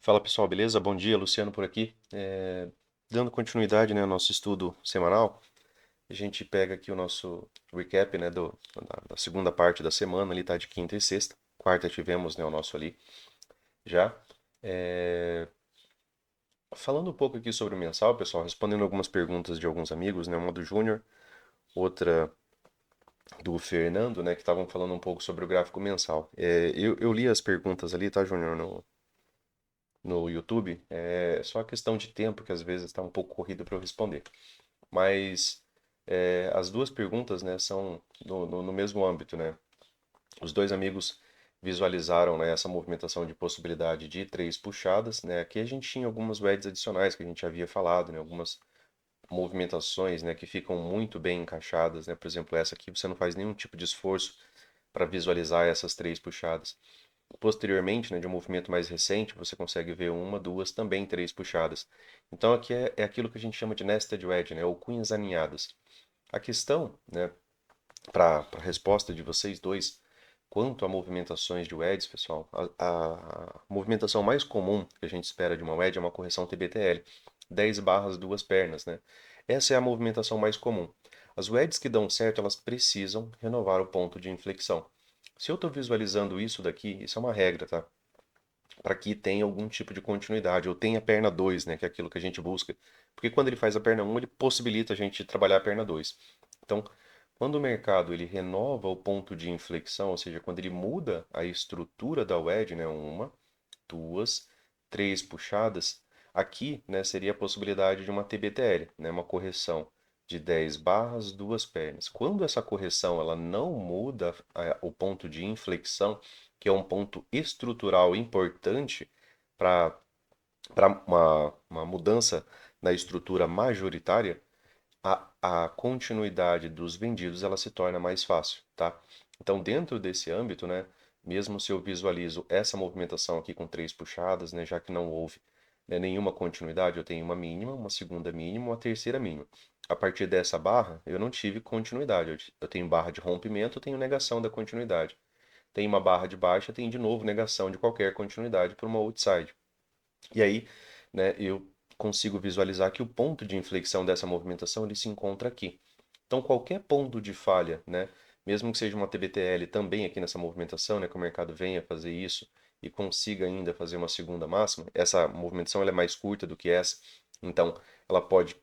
Fala pessoal, beleza? Bom dia, Luciano por aqui. Dando continuidade, né, ao nosso estudo semanal, a gente pega aqui o nosso recap, né, da segunda parte da semana, ali tá de quinta e sexta. Quarta tivemos, né, o nosso ali já. É, Falando um pouco aqui sobre o mensal, pessoal, respondendo algumas perguntas de alguns amigos, né, uma do Júnior, outra do Fernando, né, que estavam falando um pouco sobre o gráfico mensal. Eu li as perguntas ali, tá, Júnior, no YouTube. É só a questão de tempo que às vezes está um pouco corrido para eu responder. Mas as duas perguntas, né, são no mesmo âmbito, né? Os dois amigos visualizaram, né, essa movimentação de possibilidade de três puxadas, né? Aqui a gente tinha algumas wedges adicionais que a gente havia falado, né? Algumas movimentações, né, que ficam muito bem encaixadas, né? Por exemplo, essa aqui você não faz nenhum tipo de esforço para visualizar essas três puxadas. Posteriormente, né, de um movimento mais recente, você consegue ver uma, duas, também três puxadas. Então aqui é aquilo que a gente chama de nested wedge, né, ou cunhas aninhadas. A questão, né, para a resposta de vocês dois, quanto a movimentações de wedges, pessoal, a movimentação mais comum que a gente espera de uma wedge é uma correção TBTL, 10 barras, duas pernas, né? Essa é a movimentação mais comum. As wedges que dão certo, elas precisam renovar o ponto de inflexão. Se eu estou visualizando isso daqui, isso é uma regra, tá? Para que tenha algum tipo de continuidade, ou tenha perna 2, né, que é aquilo que a gente busca. Porque quando ele faz a perna um, ele possibilita a gente trabalhar a perna 2. Então, quando o mercado ele renova o ponto de inflexão, ou seja, quando ele muda a estrutura da wedge, né, uma, duas, três puxadas, aqui, né, seria a possibilidade de uma TBTL, né, uma correção de 10 barras, duas pernas. Quando essa correção ela não muda o ponto de inflexão, que é um ponto estrutural importante para uma mudança na estrutura majoritária, a continuidade dos vendidos ela se torna mais fácil, tá? Então, dentro desse âmbito, né, mesmo se eu visualizo essa movimentação aqui com três puxadas, né, já que não houve, né, nenhuma continuidade, eu tenho uma mínima, uma segunda mínima, uma terceira mínima. A partir dessa barra, eu não tive continuidade. Eu tenho barra de rompimento, eu tenho negação da continuidade. Tem uma barra de baixa, tem de novo negação de qualquer continuidade para uma outside. E aí, né, eu consigo visualizar que o ponto de inflexão dessa movimentação ele se encontra aqui. Então, qualquer ponto de falha, né, mesmo que seja uma TBTL também aqui nessa movimentação, né, que o mercado venha fazer isso e consiga ainda fazer uma segunda máxima, essa movimentação ela é mais curta do que essa, então ela pode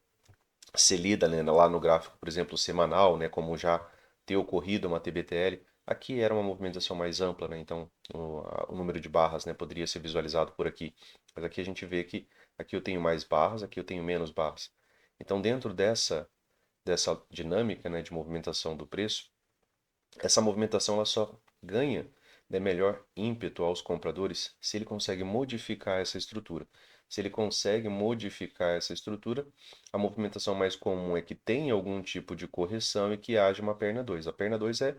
ser lida, né, lá no gráfico, por exemplo, semanal, né, como já ter ocorrido uma TBTL. Aqui era uma movimentação mais ampla, né, então o número de barras, né, poderia ser visualizado por aqui. Mas aqui a gente vê que aqui eu tenho mais barras, aqui eu tenho menos barras. Então, dentro dessa dinâmica, né, de movimentação do preço, essa movimentação ela só ganha, né, melhor ímpeto aos compradores se ele consegue modificar essa estrutura. Se ele consegue modificar essa estrutura, a movimentação mais comum é que tenha algum tipo de correção e que haja uma perna 2. A perna 2 é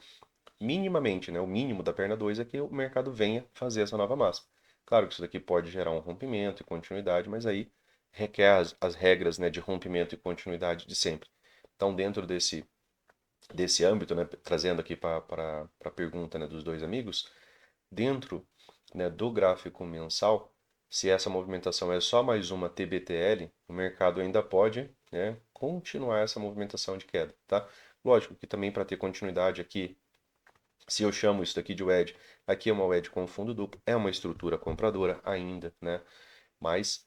minimamente, né, o mínimo da perna 2 é que o mercado venha fazer essa nova máxima. Claro que isso daqui pode gerar um rompimento e continuidade, mas aí requer as regras, né, de rompimento e continuidade de sempre. Então, dentro desse âmbito, né, trazendo aqui para a pergunta, né, dos dois amigos, dentro, né, do gráfico mensal, se essa movimentação é só mais uma TBTL, o mercado ainda pode, né, continuar essa movimentação de queda, tá? Lógico que também para ter continuidade aqui, se eu chamo isso daqui de wedge, aqui é uma wedge com fundo duplo, é uma estrutura compradora ainda, né? Mas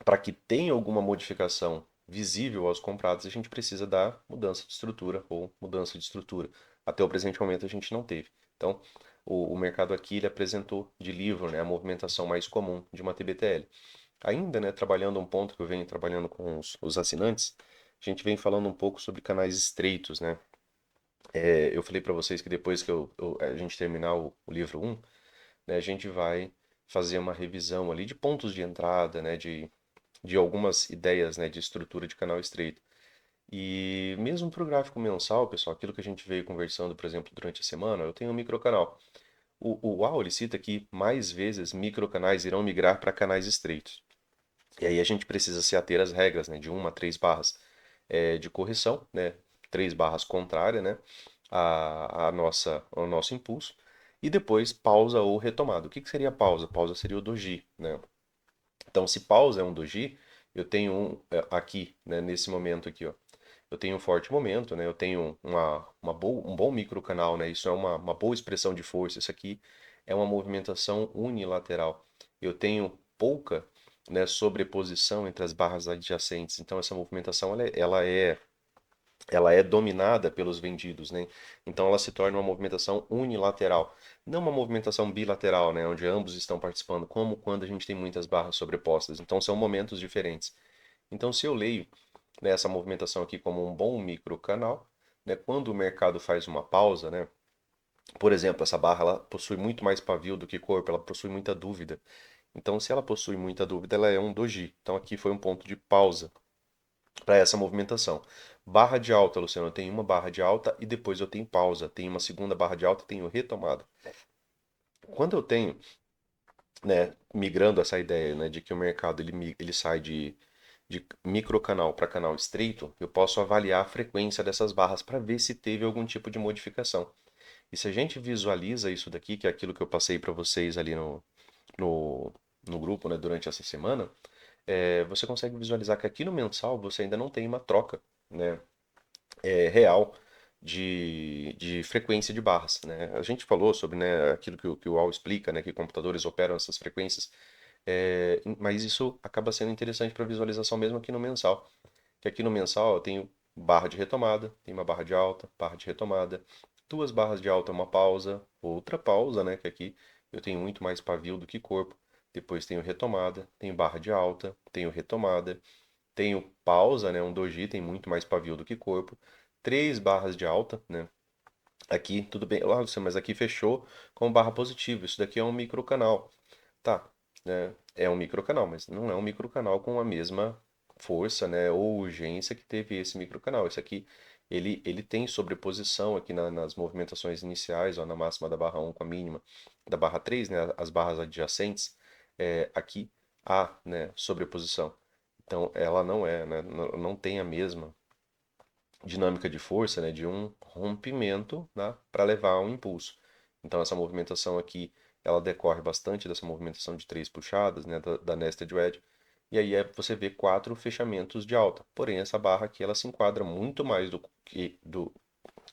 para que tenha alguma modificação visível aos comprados, a gente precisa da mudança de estrutura ou mudança de estrutura. Até o presente momento a gente não teve. Então, o mercado aqui ele apresentou de livro, né, a movimentação mais comum de uma TBTL. Ainda, né, trabalhando um ponto que eu venho trabalhando com os assinantes, a gente vem falando um pouco sobre canais estreitos, né? Eu falei para vocês que depois que a gente terminar o livro um, né, a gente vai fazer uma revisão ali de pontos de entrada, né, de algumas ideias, né, de estrutura de canal estreito. E mesmo para o gráfico mensal, pessoal, aquilo que a gente veio conversando, por exemplo, durante a semana, eu tenho um microcanal. O UAU, ele cita que mais vezes microcanais irão migrar para canais estreitos. E aí a gente precisa se ater às regras, né, de uma a 3 barras de correção, né, 3 barras contrária, né, ao nosso impulso. e depois pausa ou retomada. O que que seria pausa? Pausa seria o doji, né? Então, se pausa é um doji, eu tenho aqui, né, nesse momento aqui, ó, eu tenho um forte momento, né? Eu tenho um bom microcanal, né? Isso é uma boa expressão de força. Isso aqui é uma movimentação unilateral. Eu tenho pouca, né, sobreposição entre as barras adjacentes. Então, essa movimentação ela é dominada pelos vendidos, né? Então ela se torna uma movimentação unilateral, não uma movimentação bilateral, né, onde ambos estão participando, como quando a gente tem muitas barras sobrepostas. Então são momentos diferentes. Então se eu leio, né, essa movimentação aqui como um bom microcanal, né, quando o mercado faz uma pausa, né, por exemplo, essa barra ela possui muito mais pavio do que corpo, ela possui muita dúvida. Então se ela possui muita dúvida, ela é um doji. Então aqui foi um ponto de pausa para essa movimentação. Barra de alta, Luciano, eu tenho uma barra de alta e depois eu tenho pausa. Tenho uma segunda barra de alta e tenho retomada. Quando eu tenho, né, migrando essa ideia, né, de que o mercado ele sai de microcanal para canal estreito, eu posso avaliar a frequência dessas barras para ver se teve algum tipo de modificação. E se a gente visualiza isso daqui, que é aquilo que eu passei para vocês ali no, no grupo, né, durante essa semana, você consegue visualizar que aqui no mensal você ainda não tem uma troca, né, real de frequência de barras, né? A gente falou sobre, né, aquilo que o Al explica, né, que computadores operam essas frequências, mas isso acaba sendo interessante para visualização mesmo aqui no mensal. Que aqui no mensal eu tenho barra de retomada, tem uma barra de alta, barra de retomada, duas barras de alta, uma pausa, outra pausa, né, que aqui eu tenho muito mais pavio do que corpo. Depois tenho retomada, tenho barra de alta, tenho retomada, tenho pausa, né? Um doji tem muito mais pavio do que corpo. Três barras de alta, né? Aqui, tudo bem. Ah, Luciano, mas aqui fechou com barra positiva. Isso daqui é um microcanal. Tá, né? É um microcanal, mas não é um microcanal com a mesma força, né? Ou urgência que teve esse microcanal. Esse aqui, ele tem sobreposição aqui nas movimentações iniciais, ó, na máxima da barra um com a mínima da barra 3, né? As barras adjacentes. Aqui há, né, sobreposição. Então, ela não é, né, não tem a mesma dinâmica de força, né, de um rompimento, né, para levar a um impulso. Então, essa movimentação aqui, ela decorre bastante dessa movimentação de três puxadas, né, da nested wedge. E aí você vê quatro fechamentos de alta. Porém, essa barra aqui, ela se enquadra muito mais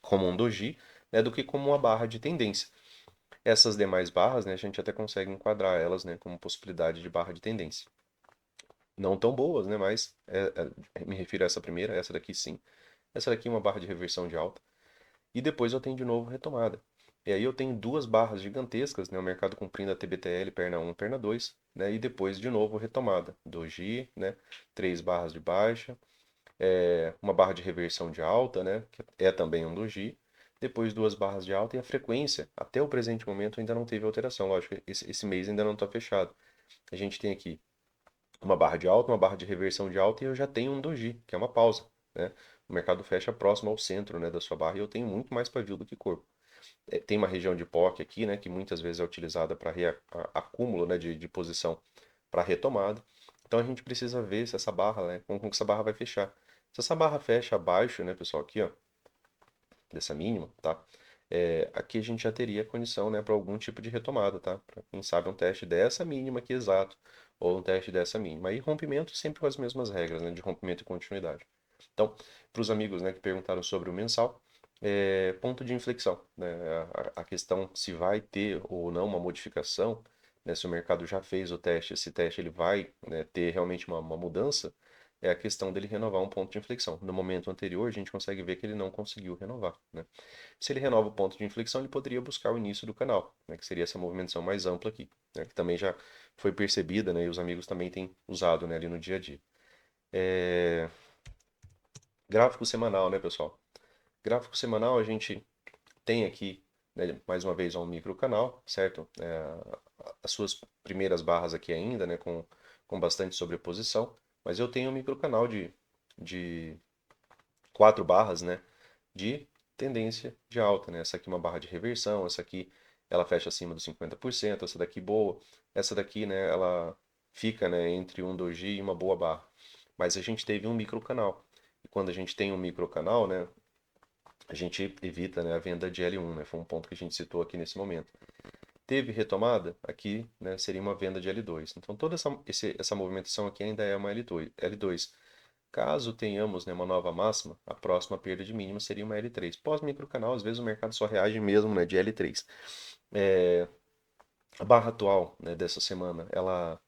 como um doji, né, do que como uma barra de tendência. Essas demais barras, né, a gente até consegue enquadrar elas, né, como possibilidade de barra de tendência. Não tão boas, né? Mas me refiro a essa primeira, essa daqui sim. Essa daqui é uma barra de reversão de alta. E depois eu tenho de novo retomada. E aí eu tenho duas barras gigantescas, né? O mercado cumprindo a TBTL, perna 1, perna 2, né? E depois de novo retomada. Doji, né? Três barras de baixa, uma barra de reversão de alta, né? Que é também um doji. Depois duas barras de alta e a frequência, até o presente momento, ainda não teve alteração. Lógico, esse mês ainda não está fechado. A gente tem aqui uma barra de alta, uma barra de reversão de alta e eu já tenho um doji, que é uma pausa, né? O mercado fecha próximo ao centro, né, da sua barra e eu tenho muito mais pavio do que corpo. Tem uma região de POC aqui, né, que muitas vezes é utilizada para acúmulo, né, de posição para retomada. Então a gente precisa ver se essa barra, né, como que essa barra vai fechar. Se essa barra fecha abaixo, né, pessoal, aqui, ó, dessa mínima, tá? Aqui a gente já teria condição, né, para algum tipo de retomada, tá? Para quem sabe um teste dessa mínima aqui exato, ou um teste dessa mínima. E rompimento sempre com as mesmas regras, né, de rompimento e continuidade. Então, para os amigos, né, que perguntaram sobre o mensal, ponto de inflexão, né? A questão se vai ter ou não uma modificação, né, se o mercado já fez o teste, esse teste ele vai, né, ter realmente uma mudança, é a questão dele renovar um ponto de inflexão. No momento anterior, a gente consegue ver que ele não conseguiu renovar, né? Se ele renova o ponto de inflexão, ele poderia buscar o início do canal, né, que seria essa movimentação mais ampla aqui, né, que também já foi percebida, né, e os amigos também têm usado, né, ali no dia a dia. É, Gráfico semanal, né, pessoal? Gráfico semanal a gente tem aqui, né, mais uma vez, um micro canal, certo? As suas primeiras barras aqui ainda, né, com bastante sobreposição, mas eu tenho um micro canal de quatro barras, né, de tendência de alta, né? Essa aqui é uma barra de reversão, essa aqui ela fecha acima dos 50%, essa daqui boa, essa daqui, né, ela fica, né, entre um doji e uma boa barra. Mas a gente teve um microcanal. E quando a gente tem um microcanal, né, a gente evita, né, a venda de L1, né? Foi um ponto que a gente citou aqui nesse momento. teve retomada, aqui, né, seria uma venda de L2. Então, toda essa movimentação aqui ainda é uma L2. Caso tenhamos, né, uma nova máxima, a próxima perda de mínima seria uma L3. Pós-microcanal, às vezes o mercado só reage mesmo, né, de L3. A barra atual, né, dessa semana, ela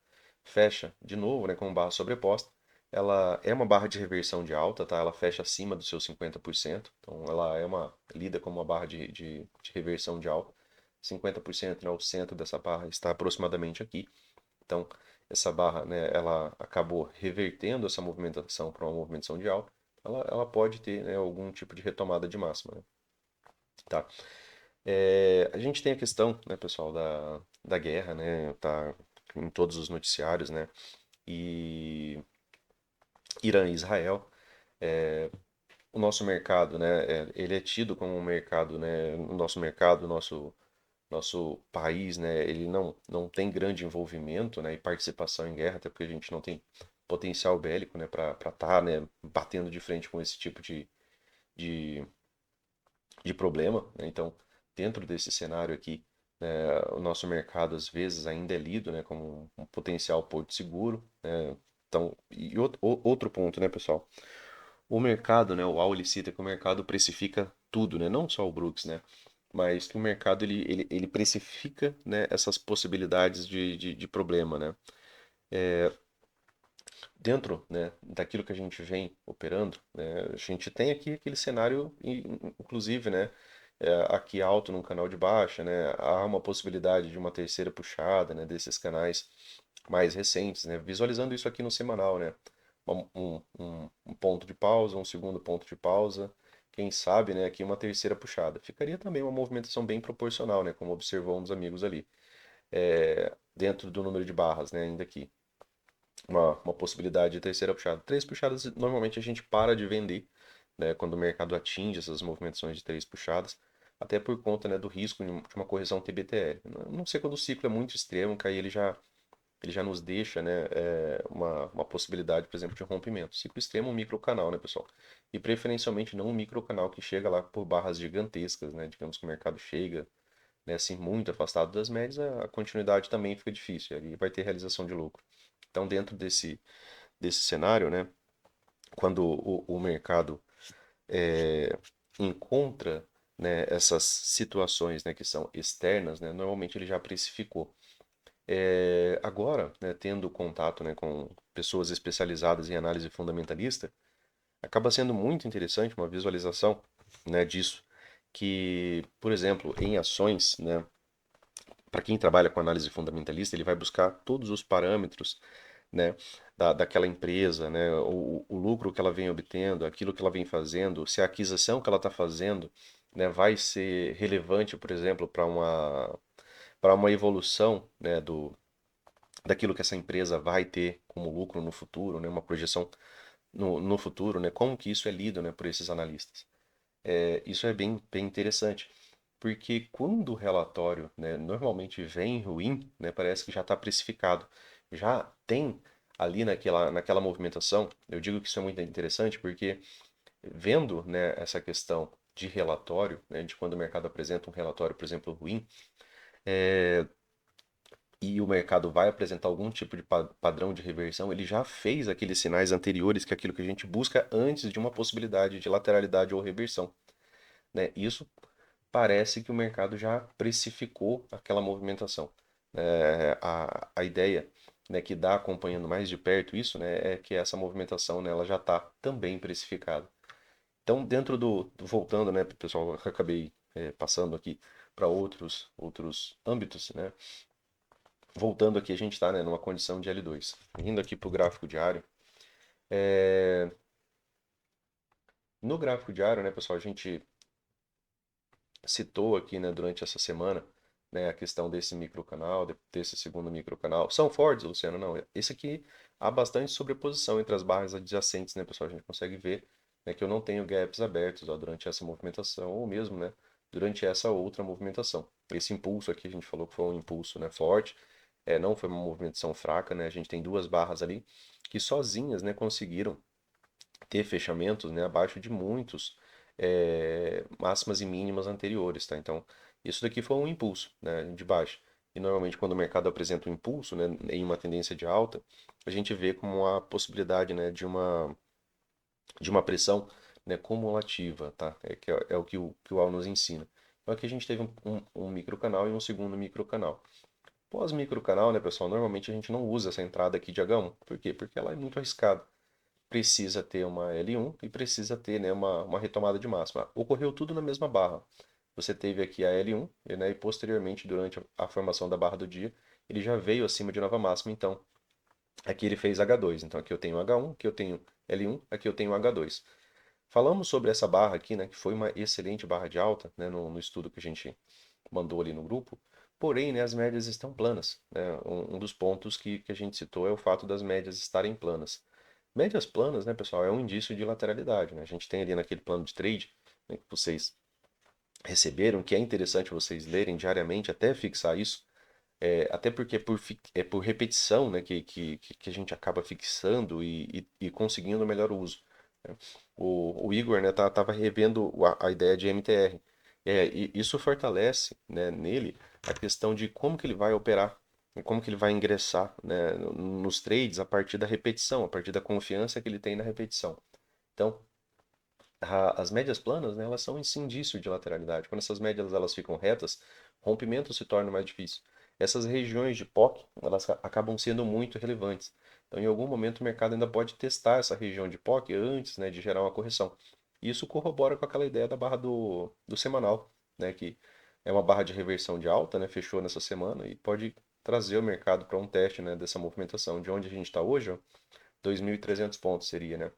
fecha de novo, né, com barra sobreposta. Ela é uma barra de reversão de alta, tá? Ela fecha acima dos seus 50%. Então, ela lida como uma barra de reversão de alta. 50%, né, o centro dessa barra está aproximadamente aqui. Então, essa barra, né, ela acabou revertendo essa movimentação para uma movimentação de alta. Ela pode ter, né, algum tipo de retomada de máxima, né? Tá? A gente tem a questão, né, pessoal, da guerra, né? Tá em todos os noticiários, né? E Irã e Israel. O nosso mercado, né? Ele é tido como um mercado, né? O nosso mercado, nosso país, né, ele não tem grande envolvimento, né, e participação em guerra, até porque a gente não tem potencial bélico, né, para estar, né, batendo de frente com esse tipo de, de problema, né? Então, dentro desse cenário aqui, né, o nosso mercado às vezes ainda é lido, né, como um potencial porto seguro, né? Então, e outro ponto, né, pessoal? O mercado, né, o Al ele cita que o mercado precifica tudo, né, não só o Brooks, né, mas que o mercado ele precifica, né, essas possibilidades de problema, né. Dentro, né, daquilo que a gente vem operando, né, a gente tem aqui aquele cenário, inclusive, né, aqui alto num canal de baixa, né, há uma possibilidade de uma terceira puxada, né, desses canais mais recentes, né, visualizando isso aqui no semanal, né, um ponto de pausa, um segundo ponto de pausa, quem sabe, né, aqui uma terceira puxada. Ficaria também uma movimentação bem proporcional, né, como observou um dos amigos ali, dentro do número de barras, né, ainda aqui uma possibilidade de terceira puxada. Três puxadas, normalmente a gente para de vender, né, quando o mercado atinge essas movimentações de três puxadas, até por conta, né, do risco de uma correção TBTL. Não sei quando o ciclo é muito extremo, que aí ele já nos deixa, né, uma possibilidade, por exemplo, de rompimento. Ciclo extremo, um microcanal, né, pessoal? E preferencialmente não um microcanal que chega lá por barras gigantescas, né? Digamos que o mercado chega, né, assim, muito afastado das médias, a continuidade também fica difícil, ali vai ter realização de lucro. Então, dentro desse cenário, né, quando o mercado encontra, né, essas situações, né, que são externas, né, normalmente ele já precificou. Agora, né, tendo contato, né, com pessoas especializadas em análise fundamentalista, acaba sendo muito interessante uma visualização, né, disso, que, por exemplo, em ações, né, para quem trabalha com análise fundamentalista, ele vai buscar todos os parâmetros, né, daquela empresa, né, o lucro que ela vem obtendo, aquilo que ela vem fazendo, se a aquisição que ela está fazendo, né, vai ser relevante, por exemplo, para uma evolução, né, daquilo que essa empresa vai ter como lucro no futuro, né, uma projeção no futuro, né, como que isso é lido, né, por esses analistas. Isso é bem interessante, porque quando o relatório, né, normalmente vem ruim, né, parece que já está precificado, já tem ali naquela movimentação. Eu digo que isso é muito interessante porque vendo, né, essa questão de relatório, né, de quando o mercado apresenta um relatório, por exemplo, ruim, e o mercado vai apresentar algum tipo de padrão de reversão, ele já fez aqueles sinais anteriores que é aquilo que a gente busca antes de uma possibilidade de lateralidade ou reversão, né? Isso parece que o mercado já precificou aquela movimentação. A ideia, né, que dá acompanhando mais de perto isso, né, é que essa movimentação, né, ela já está também precificada. Então, voltando, né, pessoal, eu acabei passando aqui para outros âmbitos, né? Voltando aqui, a gente está, né, numa condição de L2. Indo aqui para o gráfico diário. No gráfico diário, né, pessoal, a gente citou aqui, né, durante essa semana, né, a questão desse microcanal, desse segundo microcanal. São fortes, Luciano? Não. Esse aqui há bastante sobreposição entre as barras adjacentes, né, pessoal? A gente consegue ver, né, que eu não tenho gaps abertos, ó, durante essa movimentação, ou mesmo, né, durante essa outra movimentação. Esse impulso aqui, a gente falou que foi um impulso, né, forte, não foi uma movimentação fraca, né? A gente tem duas barras ali que sozinhas, né, conseguiram ter fechamentos, né, abaixo de muitos máximas e mínimas anteriores, tá? Então, isso daqui foi um impulso, né, de baixo. e normalmente quando o mercado apresenta um impulso, né, em uma tendência de alta, a gente vê como a possibilidade, né, de uma pressão, né, cumulativa, tá? É o que o Al nos ensina. Então aqui a gente teve um microcanal e um segundo microcanal. Pós-microcanal, né, pessoal, normalmente a gente não usa essa entrada aqui de H1. Por quê? Porque ela é muito arriscada. Precisa ter uma L1 e precisa ter, né, uma retomada de máxima. Ocorreu tudo na mesma barra. Você teve aqui a L1, né, e posteriormente, durante a formação da barra do dia, ele já veio acima de nova máxima. Então, aqui ele fez H2. Então, aqui eu tenho H1, aqui eu tenho L1, aqui eu tenho H2. Falamos sobre essa barra aqui, né, que foi uma excelente barra de alta, né, no estudo que a gente mandou ali no grupo. Porém, né, as médias estão planas, né? Um dos pontos que a gente citou é o fato das médias estarem planas. Médias planas, né, pessoal, é um indício de lateralidade, né? A gente tem ali naquele plano de trade, né, que vocês receberam, que é interessante vocês lerem diariamente até fixar isso, até porque é por repetição, né, que a gente acaba fixando e conseguindo o melhor uso, né? O Igor, né, tava revendo a ideia de MTR. E isso fortalece, né, nele a questão de como que ele vai operar, como que ele vai ingressar, né, nos trades a partir da repetição, a partir da confiança que ele tem na repetição. Então, as médias planas, né, elas são esse indício de lateralidade. Quando essas médias elas ficam retas, rompimento se torna mais difícil. Essas regiões de POC, elas acabam sendo muito relevantes. Então, em algum momento, o mercado ainda pode testar essa região de POC antes, né, de gerar uma correção. E isso corrobora com aquela ideia da barra do semanal, né, que é uma barra de reversão de alta, né, fechou nessa semana e pode trazer o mercado para um teste, né, dessa movimentação. De onde a gente está hoje, ó, 2.300 pontos seria, né?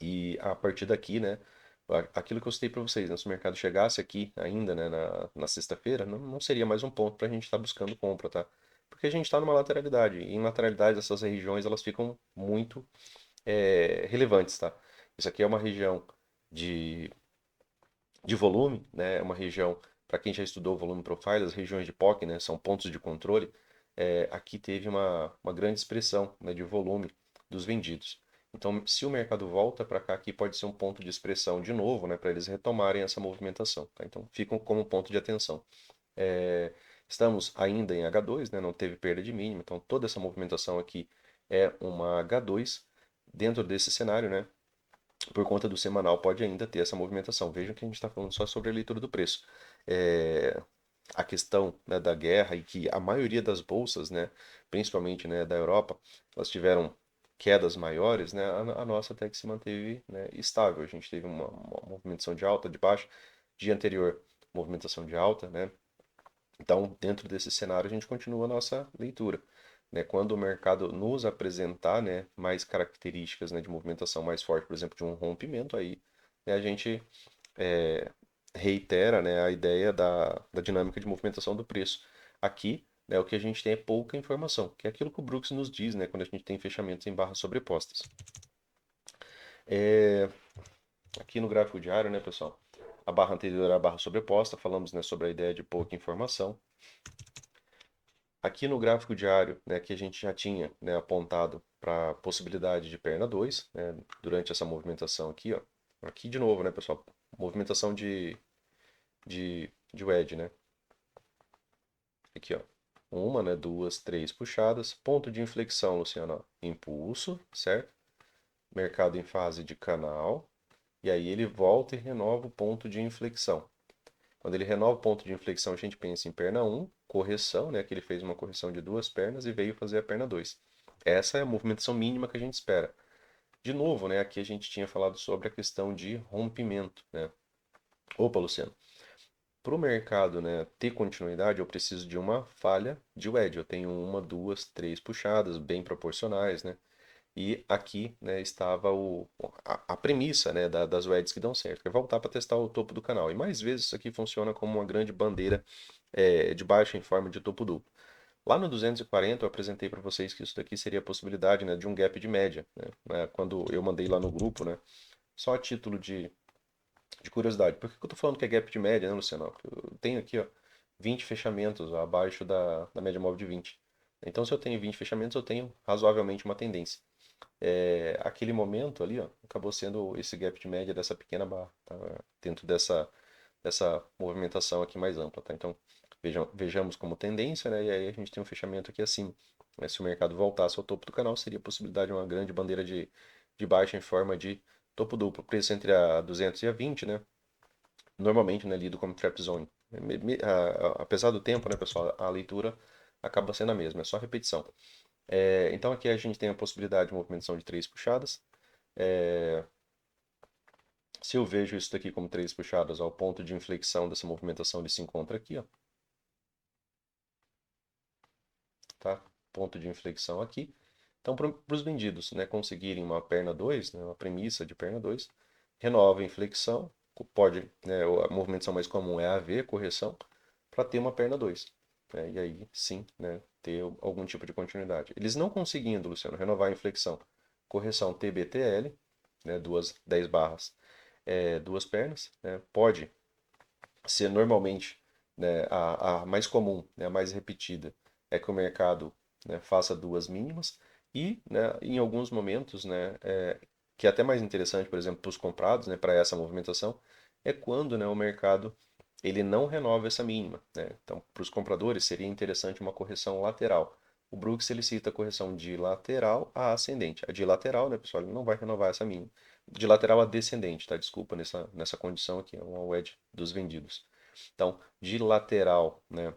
E a partir daqui, né, aquilo que eu citei para vocês, né, se o mercado chegasse aqui ainda, né, na sexta-feira, não seria mais um ponto para a gente estar buscando compra, tá? Porque a gente está numa lateralidade, e em lateralidade essas regiões elas ficam muito relevantes, tá? Isso aqui é uma região de, de volume, né, é uma região, para quem já estudou volume profile, as regiões de POC, né, são pontos de controle, aqui teve uma grande expressão, né, de volume dos vendidos. Então, se o mercado volta para cá, aqui pode ser um ponto de expressão de novo, né, para eles retomarem essa movimentação, tá? Então, ficam como ponto de atenção. É, estamos ainda em H2, né, não teve perda de mínima, então toda essa movimentação aqui é uma H2. Dentro desse cenário, né, por conta do semanal, pode ainda ter essa movimentação. Vejam que a gente está falando só sobre a leitura do preço. A questão, né, da guerra e que a maioria das bolsas, né, principalmente, né, da Europa, elas tiveram quedas maiores, né, a nossa até que se manteve, né, estável. A gente teve uma movimentação de alta, de baixa, dia anterior, movimentação de alta, né? Então, dentro desse cenário, a gente continua a nossa leitura, né? Quando o mercado nos apresentar, né, mais características, né, de movimentação mais forte, por exemplo, de um rompimento, aí, né, a gente é, reitera, né, a ideia da dinâmica de movimentação do preço. Aqui, né, o que a gente tem é pouca informação, que é aquilo que o Brooks nos diz, né, quando a gente tem fechamentos em barras sobrepostas. É, aqui no gráfico diário, né, pessoal, a barra anterior à barra sobreposta, falamos, né, sobre a ideia de pouca informação. Aqui no gráfico diário, né, que a gente já tinha, né, apontado para a possibilidade de perna 2, né, durante essa movimentação aqui, ó. Aqui de novo, né, pessoal? Movimentação de wedge, né? Aqui, ó. Uma, né, duas, três puxadas. Ponto de inflexão, Luciano, ó. Impulso, certo? Mercado em fase de canal. E aí ele volta e renova o ponto de inflexão. Quando ele renova o ponto de inflexão, a gente pensa em perna 1, correção, né? Que ele fez uma correção de duas pernas e veio fazer a perna 2. Essa é a movimentação mínima que a gente espera. De novo, né? Aqui a gente tinha falado sobre a questão de rompimento, né? Opa, Luciano. Para o mercado, né, ter continuidade, eu preciso de uma falha de wedge. Eu tenho uma, duas, três puxadas bem proporcionais, né? E aqui, né, estava a premissa, né, das wedges que dão certo, que é voltar para testar o topo do canal. E mais vezes isso aqui funciona como uma grande bandeira de baixa em forma de topo duplo. Lá no 240 eu apresentei para vocês que isso daqui seria a possibilidade, né, de um gap de média, né, quando eu mandei lá no grupo, né, só a título de curiosidade. Por que eu estou falando que é gap de média, né, Luciano? Porque eu tenho aqui, ó, 20 fechamentos abaixo da média móvel de 20. Então, se eu tenho 20 fechamentos, eu tenho razoavelmente uma tendência. Aquele momento ali, ó, acabou sendo esse gap de média dessa pequena barra, tá? Dentro dessa movimentação aqui mais ampla, tá? Então, vejamos como tendência, né? E aí a gente tem um fechamento aqui acima. Se o mercado voltasse ao topo do canal, seria a possibilidade de uma grande bandeira de baixa em forma de topo duplo. Preço entre a 200 e a 20, né? Normalmente, né, lido como trap zone. Apesar do tempo, né, pessoal, a leitura acaba sendo a mesma, é só repetição. Então aqui a gente tem a possibilidade de movimentação de três puxadas. É, Se eu vejo isso daqui como três puxadas, ó, o ponto de inflexão dessa movimentação ele se encontra aqui, ó, tá? Ponto de inflexão aqui. Então, para os vendidos, né, conseguirem uma perna 2, né, uma premissa de perna 2, renova a inflexão, pode, né, a movimentação mais comum é a V, correção, para ter uma perna 2, né, e aí sim, né, ter algum tipo de continuidade. Eles não conseguindo, Luciano, renovar a inflexão, correção TBTL, né, duas 10 barras, duas pernas, né, pode ser normalmente, né, a mais comum, né, a mais repetida, é que o mercado, né, faça duas mínimas e, né, em alguns momentos, né, que é até mais interessante, por exemplo, para os comprados, né, para essa movimentação, é quando, né, o mercado ele não renova essa mínima, né? Então, para os compradores seria interessante uma correção lateral. O Brooks ele cita a correção de lateral a ascendente. A de lateral, né, pessoal, ele não vai renovar essa mínima. De lateral a descendente, tá? Desculpa, nessa condição aqui, é uma wedge dos vendidos. Então, de lateral, né,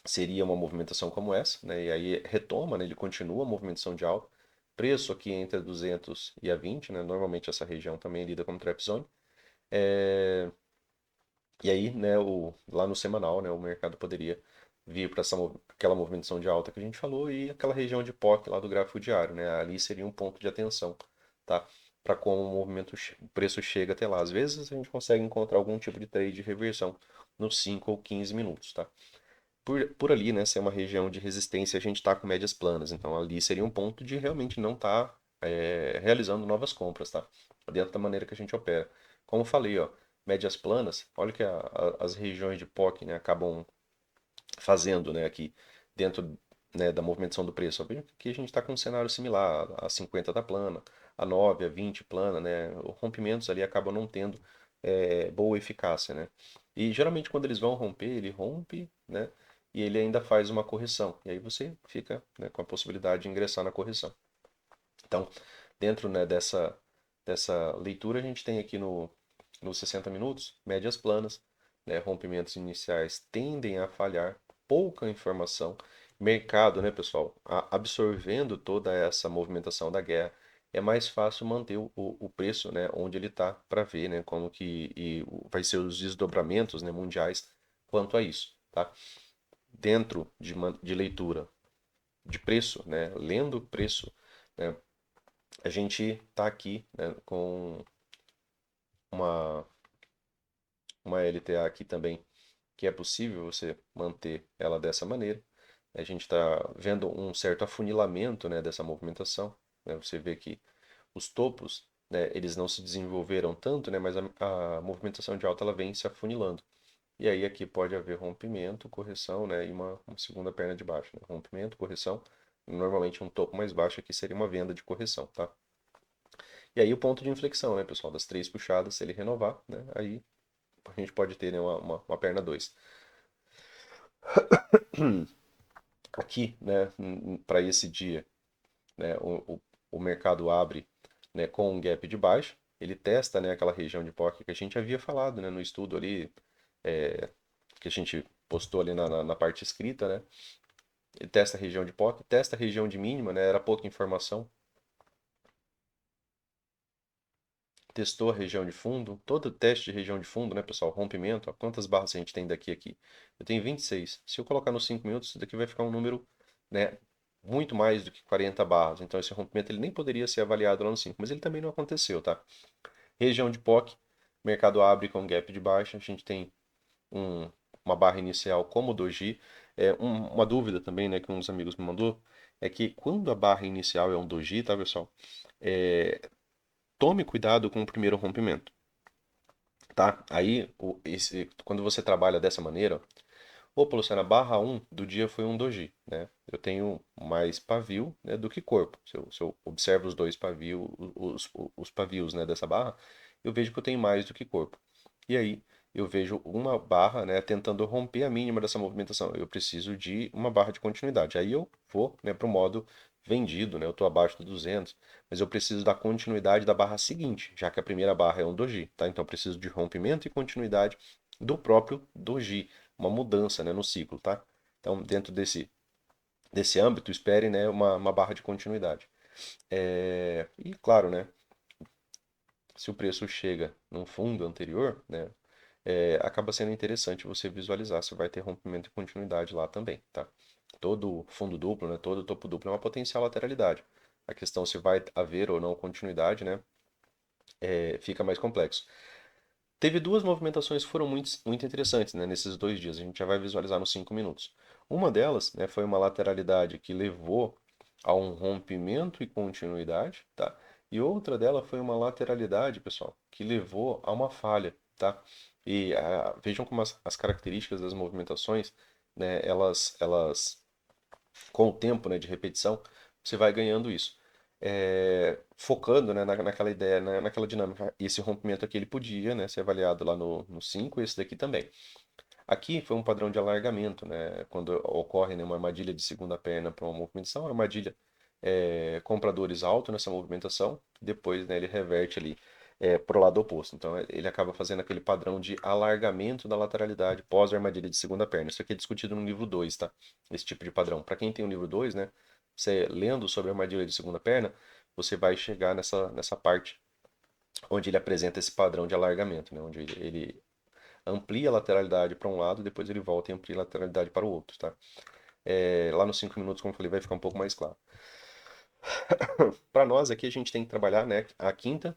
seria uma movimentação como essa, né? E aí retoma, né, ele continua a movimentação de alta. Preço aqui entre a 200 e a 20, né? Normalmente essa região também é lida como trap zone. É, E aí, né, lá no semanal, né, o mercado poderia vir para aquela movimentação de alta que a gente falou e aquela região de POC lá do gráfico diário, né? Ali seria um ponto de atenção, tá? Para como o preço chega até lá. Às vezes a gente consegue encontrar algum tipo de trade de reversão nos 5 ou 15 minutos, tá? Por ali, né, ser uma região de resistência, a gente está com médias planas. Então ali seria um ponto de realmente não estar realizando novas compras, tá? Dentro da maneira que a gente opera. Como eu falei, ó, médias planas, olha que as regiões de POC, né, acabam fazendo, né, aqui dentro, né, da movimentação do preço. Ó, veja que a gente está com um cenário similar, a 50 da plana, a 9, a 20 plana, né, os rompimentos ali acabam não tendo boa eficácia, né. E geralmente quando eles vão romper, ele rompe, né, e ele ainda faz uma correção. E aí você fica, né, com a possibilidade de ingressar na correção. Então, dentro, né, dessa leitura, a gente tem aqui nos 60 minutos, médias planas, né, rompimentos iniciais tendem a falhar, pouca informação, mercado, né, pessoal, absorvendo toda essa movimentação da guerra, é mais fácil manter o preço, né, onde ele está para ver, né, como que vai ser os desdobramentos, né, mundiais quanto a isso, tá? Dentro de leitura de preço, né, lendo o preço, né, a gente está aqui, né, com uma, uma LTA aqui também, que é possível você manter ela dessa maneira. A gente está vendo um certo afunilamento, né, dessa movimentação. Né? Você vê que os topos, né, eles não se desenvolveram tanto, né, mas a movimentação de alta ela vem se afunilando. E aí aqui pode haver rompimento, correção, né, e uma segunda perna de baixo. Né? Rompimento, correção. Normalmente um topo mais baixo aqui seria uma venda de correção, tá? E aí o ponto de inflexão, né, pessoal, das três puxadas, se ele renovar, né, aí a gente pode ter, né, uma perna 2. Aqui, né, para esse dia, né, o mercado abre, né, com um gap de baixa, ele testa, né, aquela região de POC que a gente havia falado, né, no estudo ali, é, que a gente postou ali na parte escrita, né, ele testa a região de POC, testa a região de mínima, né, era pouca informação, testou a região de fundo, todo teste de região de fundo, né, pessoal, rompimento, ó, quantas barras a gente tem daqui a aqui? Eu tenho 26. Se eu colocar nos 5 minutos, isso daqui vai ficar um número, né, muito mais do que 40 barras. Então esse rompimento ele nem poderia ser avaliado lá no 5, mas ele também não aconteceu, tá? Região de POC, mercado abre com gap de baixa, a gente tem um- uma barra inicial como doji. Uma dúvida também, né, que um dos amigos me mandou, é que quando a barra inicial é um doji, tá, pessoal? É, tome cuidado com o primeiro rompimento, tá? Aí, quando você trabalha dessa maneira, opa, Luciana, barra um do dia foi um doji, né? Eu tenho mais pavio, né, do que corpo. Se eu observo os dois pavios, os pavios, né, dessa barra, eu vejo que eu tenho mais do que corpo. E aí, eu vejo uma barra, né, tentando romper a mínima dessa movimentação. Eu preciso de uma barra de continuidade. Aí eu vou, né, para o modo vendido, né, eu estou abaixo do 200, mas eu preciso da continuidade da barra seguinte, já que a primeira barra é um doji, tá? Então eu preciso de rompimento e continuidade do próprio doji, uma mudança, né, no ciclo, tá? Então, dentro desse âmbito, espere, né, uma barra de continuidade. E claro, né, se o preço chega num fundo anterior, né, acaba sendo interessante você visualizar se vai ter rompimento e continuidade lá também, tá? Todo fundo duplo, né, todo topo duplo é uma potencial lateralidade. A questão se vai haver ou não continuidade, né, fica mais complexo. Teve duas movimentações que foram muito interessantes, né, nesses 2 dias. A gente já vai visualizar nos 5 minutos. Uma delas, né, foi uma lateralidade que levou a um rompimento e continuidade, tá? E outra dela foi uma lateralidade, pessoal, que levou a uma falha, tá? E vejam como as características das movimentações, né, com o tempo, né, de repetição, você vai ganhando isso. Focando, né, naquela ideia, né, naquela dinâmica. Esse rompimento aqui ele podia, né, ser avaliado lá no 5, esse daqui também. Aqui foi um padrão de alargamento, né, quando ocorre, né, uma armadilha de segunda perna para uma movimentação, a armadilha compradores alto nessa movimentação, depois, né, ele reverte ali para o lado oposto. Então ele acaba fazendo aquele padrão de alargamento da lateralidade pós armadilha de segunda perna. Isso aqui é discutido no livro 2, tá? Esse tipo de padrão. Para quem tem o livro 2, né, você lendo sobre a armadilha de segunda perna, você vai chegar nessa parte onde ele apresenta esse padrão de alargamento, né, onde ele amplia a lateralidade para um lado, depois ele volta e amplia a lateralidade para o outro, tá? Lá nos 5 minutos, como eu falei, vai ficar um pouco mais claro. Para nós aqui a gente tem que trabalhar, né, a quinta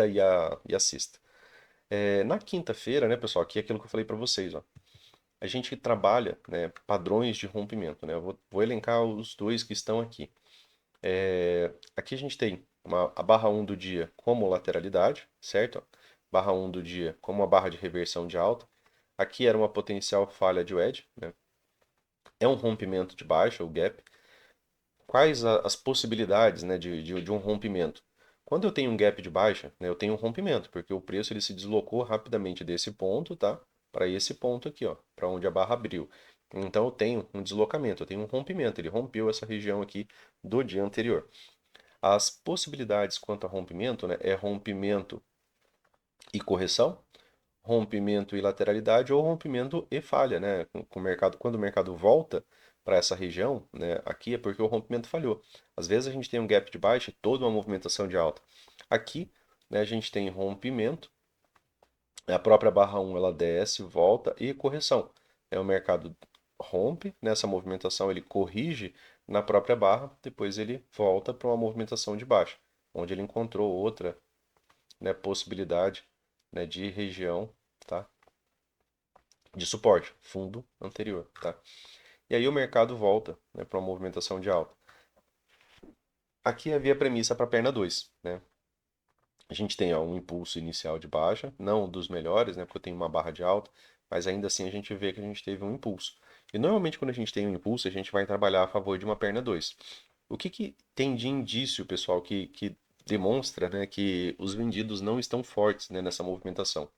e a sexta. Na quinta-feira, né, pessoal, aqui é aquilo que eu falei para vocês, ó. A gente trabalha, né, padrões de rompimento, né? Eu vou elencar os dois que estão aqui. Aqui a gente tem a barra 1 do dia como lateralidade, certo? Barra 1 do dia como uma barra de reversão de alta. Aqui era uma potencial falha de wedge, né? É um rompimento de baixa, o gap. Quais as possibilidades, né, de um rompimento? Quando eu tenho um gap de baixa, né, eu tenho um rompimento, porque o preço ele se deslocou rapidamente desse ponto, tá, para esse ponto aqui, ó, para onde a barra abriu. Então eu tenho um deslocamento, eu tenho um rompimento, ele rompeu essa região aqui do dia anterior. As possibilidades quanto a rompimento, né, é rompimento e correção, rompimento e lateralidade ou rompimento e falha, né? Com o mercado, quando o mercado volta para essa região, né, aqui é porque o rompimento falhou. Às vezes a gente tem um gap de baixa e toda uma movimentação de alta. Aqui, né, a gente tem rompimento, a própria barra 1 ela desce, volta e correção. O mercado rompe nessa movimentação, ele corrige na própria barra, depois ele volta para uma movimentação de baixa, onde ele encontrou outra, né, possibilidade, né, de região, tá? De suporte, fundo anterior, tá? E aí o mercado volta, né, para uma movimentação de alta. Aqui havia a premissa para a perna 2, né? A gente tem ó, um impulso inicial de baixa, não dos melhores, né, porque eu tenho uma barra de alta, mas ainda assim a gente vê que a gente teve um impulso. E normalmente quando a gente tem um impulso, a gente vai trabalhar a favor de uma perna 2. O que tem de indício, pessoal, que demonstra, né, que os vendidos não estão fortes, né, nessa movimentação?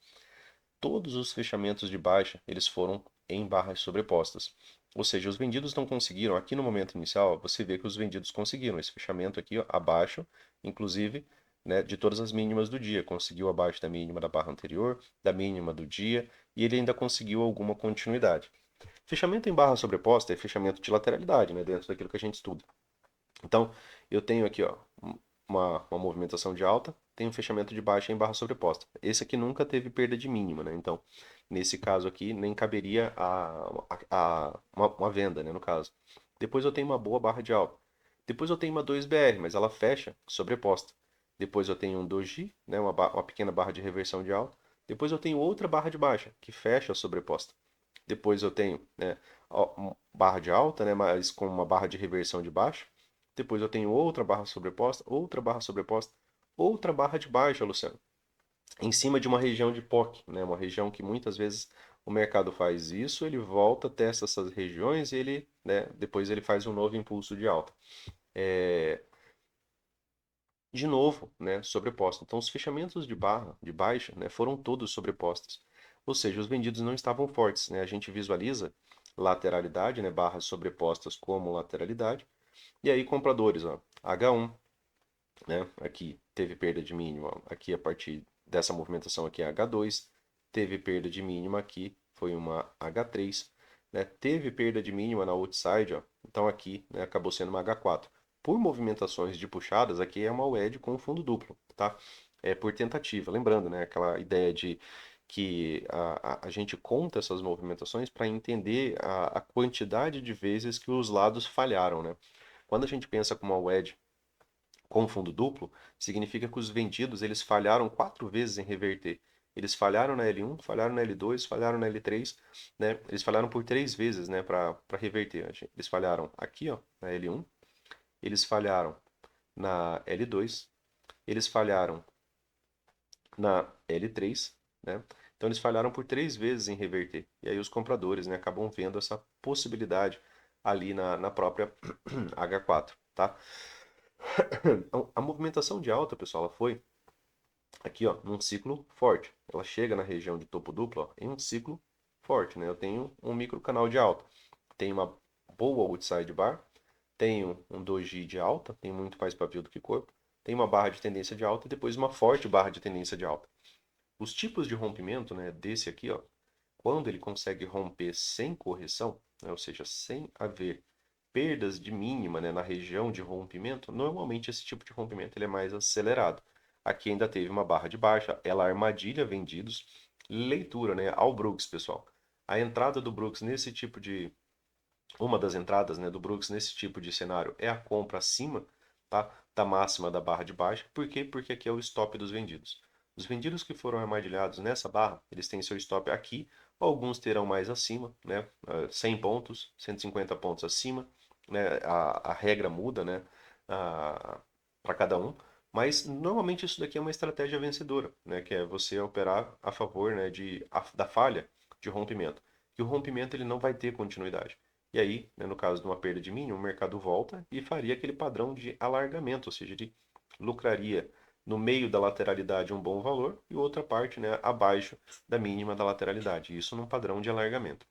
Todos os fechamentos de baixa, eles foram em barras sobrepostas. Ou seja, os vendidos não conseguiram, aqui no momento inicial, você vê que os vendidos conseguiram esse fechamento aqui ó, abaixo, inclusive, né, de todas as mínimas do dia. Conseguiu abaixo da mínima da barra anterior, da mínima do dia, e ele ainda conseguiu alguma continuidade. Fechamento em barra sobreposta é fechamento de lateralidade, né, dentro daquilo que a gente estuda. Então, eu tenho aqui ó, uma movimentação de alta, tem um fechamento de baixa em barra sobreposta. Esse aqui nunca teve perda de mínima, né? Então, nesse caso aqui, nem caberia uma venda, né? No caso. Depois eu tenho uma boa barra de alta. Depois eu tenho uma 2BR, mas ela fecha sobreposta. Depois eu tenho um doji, né? Uma pequena barra de reversão de alta. Depois eu tenho outra barra de baixa, que fecha sobreposta. Depois eu tenho, né, barra de alta, né, mas com uma barra de reversão de baixa. Depois eu tenho outra barra sobreposta, outra barra de baixa, Luciano, em cima de uma região de POC, né, uma região que muitas vezes o mercado faz isso, ele volta, testa essas regiões e ele, né, depois ele faz um novo impulso de alta. de novo, né, sobreposta. Então, os fechamentos de barra, de baixa, né, foram todos sobrepostos. Ou seja, os vendidos não estavam fortes, né? A gente visualiza lateralidade, né, barras sobrepostas como lateralidade. E aí, compradores, ó, H1, né, aqui teve perda de mínima, aqui a partir dessa movimentação aqui é H2, teve perda de mínima aqui, foi uma H3, né, teve perda de mínima na outside, ó, então aqui, né, acabou sendo uma H4. Por movimentações de puxadas, aqui é uma wedge com fundo duplo, tá? É por tentativa. Lembrando, né, aquela ideia de que a gente conta essas movimentações para entender a quantidade de vezes que os lados falharam, né? Quando a gente pensa com uma wedge com fundo duplo, significa que os vendidos eles falharam 4 vezes em reverter. Eles falharam na L1, falharam na L2, falharam na L3, né? Eles falharam por 3 vezes, né, para reverter. Eles falharam aqui, ó, na L1, eles falharam na L2, eles falharam na L3, né? Então eles falharam por 3 vezes em reverter. E aí os compradores, né, acabam vendo essa possibilidade ali na própria H4, tá? Então, a movimentação de alta, pessoal, ela foi aqui, ó, num ciclo forte. Ela chega na região de topo duplo, ó, em um ciclo forte, né? Eu tenho um micro canal de alta, tenho uma boa outside bar, tenho um doji de alta, tem muito mais pavio do que corpo, tem uma barra de tendência de alta e depois uma forte barra de tendência de alta. Os tipos de rompimento, né, desse aqui, ó, quando ele consegue romper sem correção, né, ou seja, sem haver perdas de mínima, né, na região de rompimento, normalmente esse tipo de rompimento ele é mais acelerado. Aqui ainda teve uma barra de baixa, ela armadilha vendidos, leitura, né, ao Brooks, pessoal. A entrada do Brooks nesse tipo de uma das entradas, né, do Brooks nesse tipo de cenário é a compra acima, tá, da máxima da barra de baixa. Por quê? Porque aqui é o stop dos vendidos. Os vendidos que foram armadilhados nessa barra, eles têm seu stop aqui, alguns terão mais acima, né, 100 pontos, 150 pontos acima, né, a regra muda, né, para cada um, mas normalmente isso daqui é uma estratégia vencedora, né, que é você operar a favor, né, da falha de rompimento. Que o rompimento ele não vai ter continuidade. E aí, né, no caso de uma perda de mínimo, o mercado volta e faria aquele padrão de alargamento, ou seja, ele lucraria no meio da lateralidade um bom valor e outra parte, né, abaixo da mínima da lateralidade. Isso num padrão de alargamento.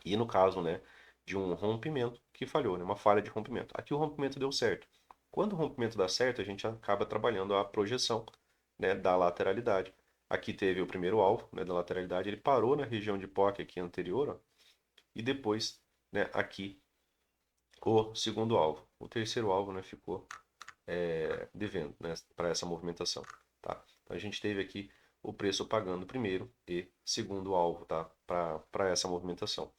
E no caso, né, de um rompimento que falhou, né, uma falha de rompimento. Aqui o rompimento deu certo. Quando o rompimento dá certo, a gente acaba trabalhando a projeção, né, da lateralidade. Aqui teve o primeiro alvo, né, da lateralidade, ele parou na região de POC aqui anterior, ó, e depois, né, aqui o segundo alvo. O terceiro alvo, né, ficou devendo, né, para essa movimentação, tá? Então a gente teve aqui o preço pagando primeiro e segundo alvo, tá? Para essa movimentação.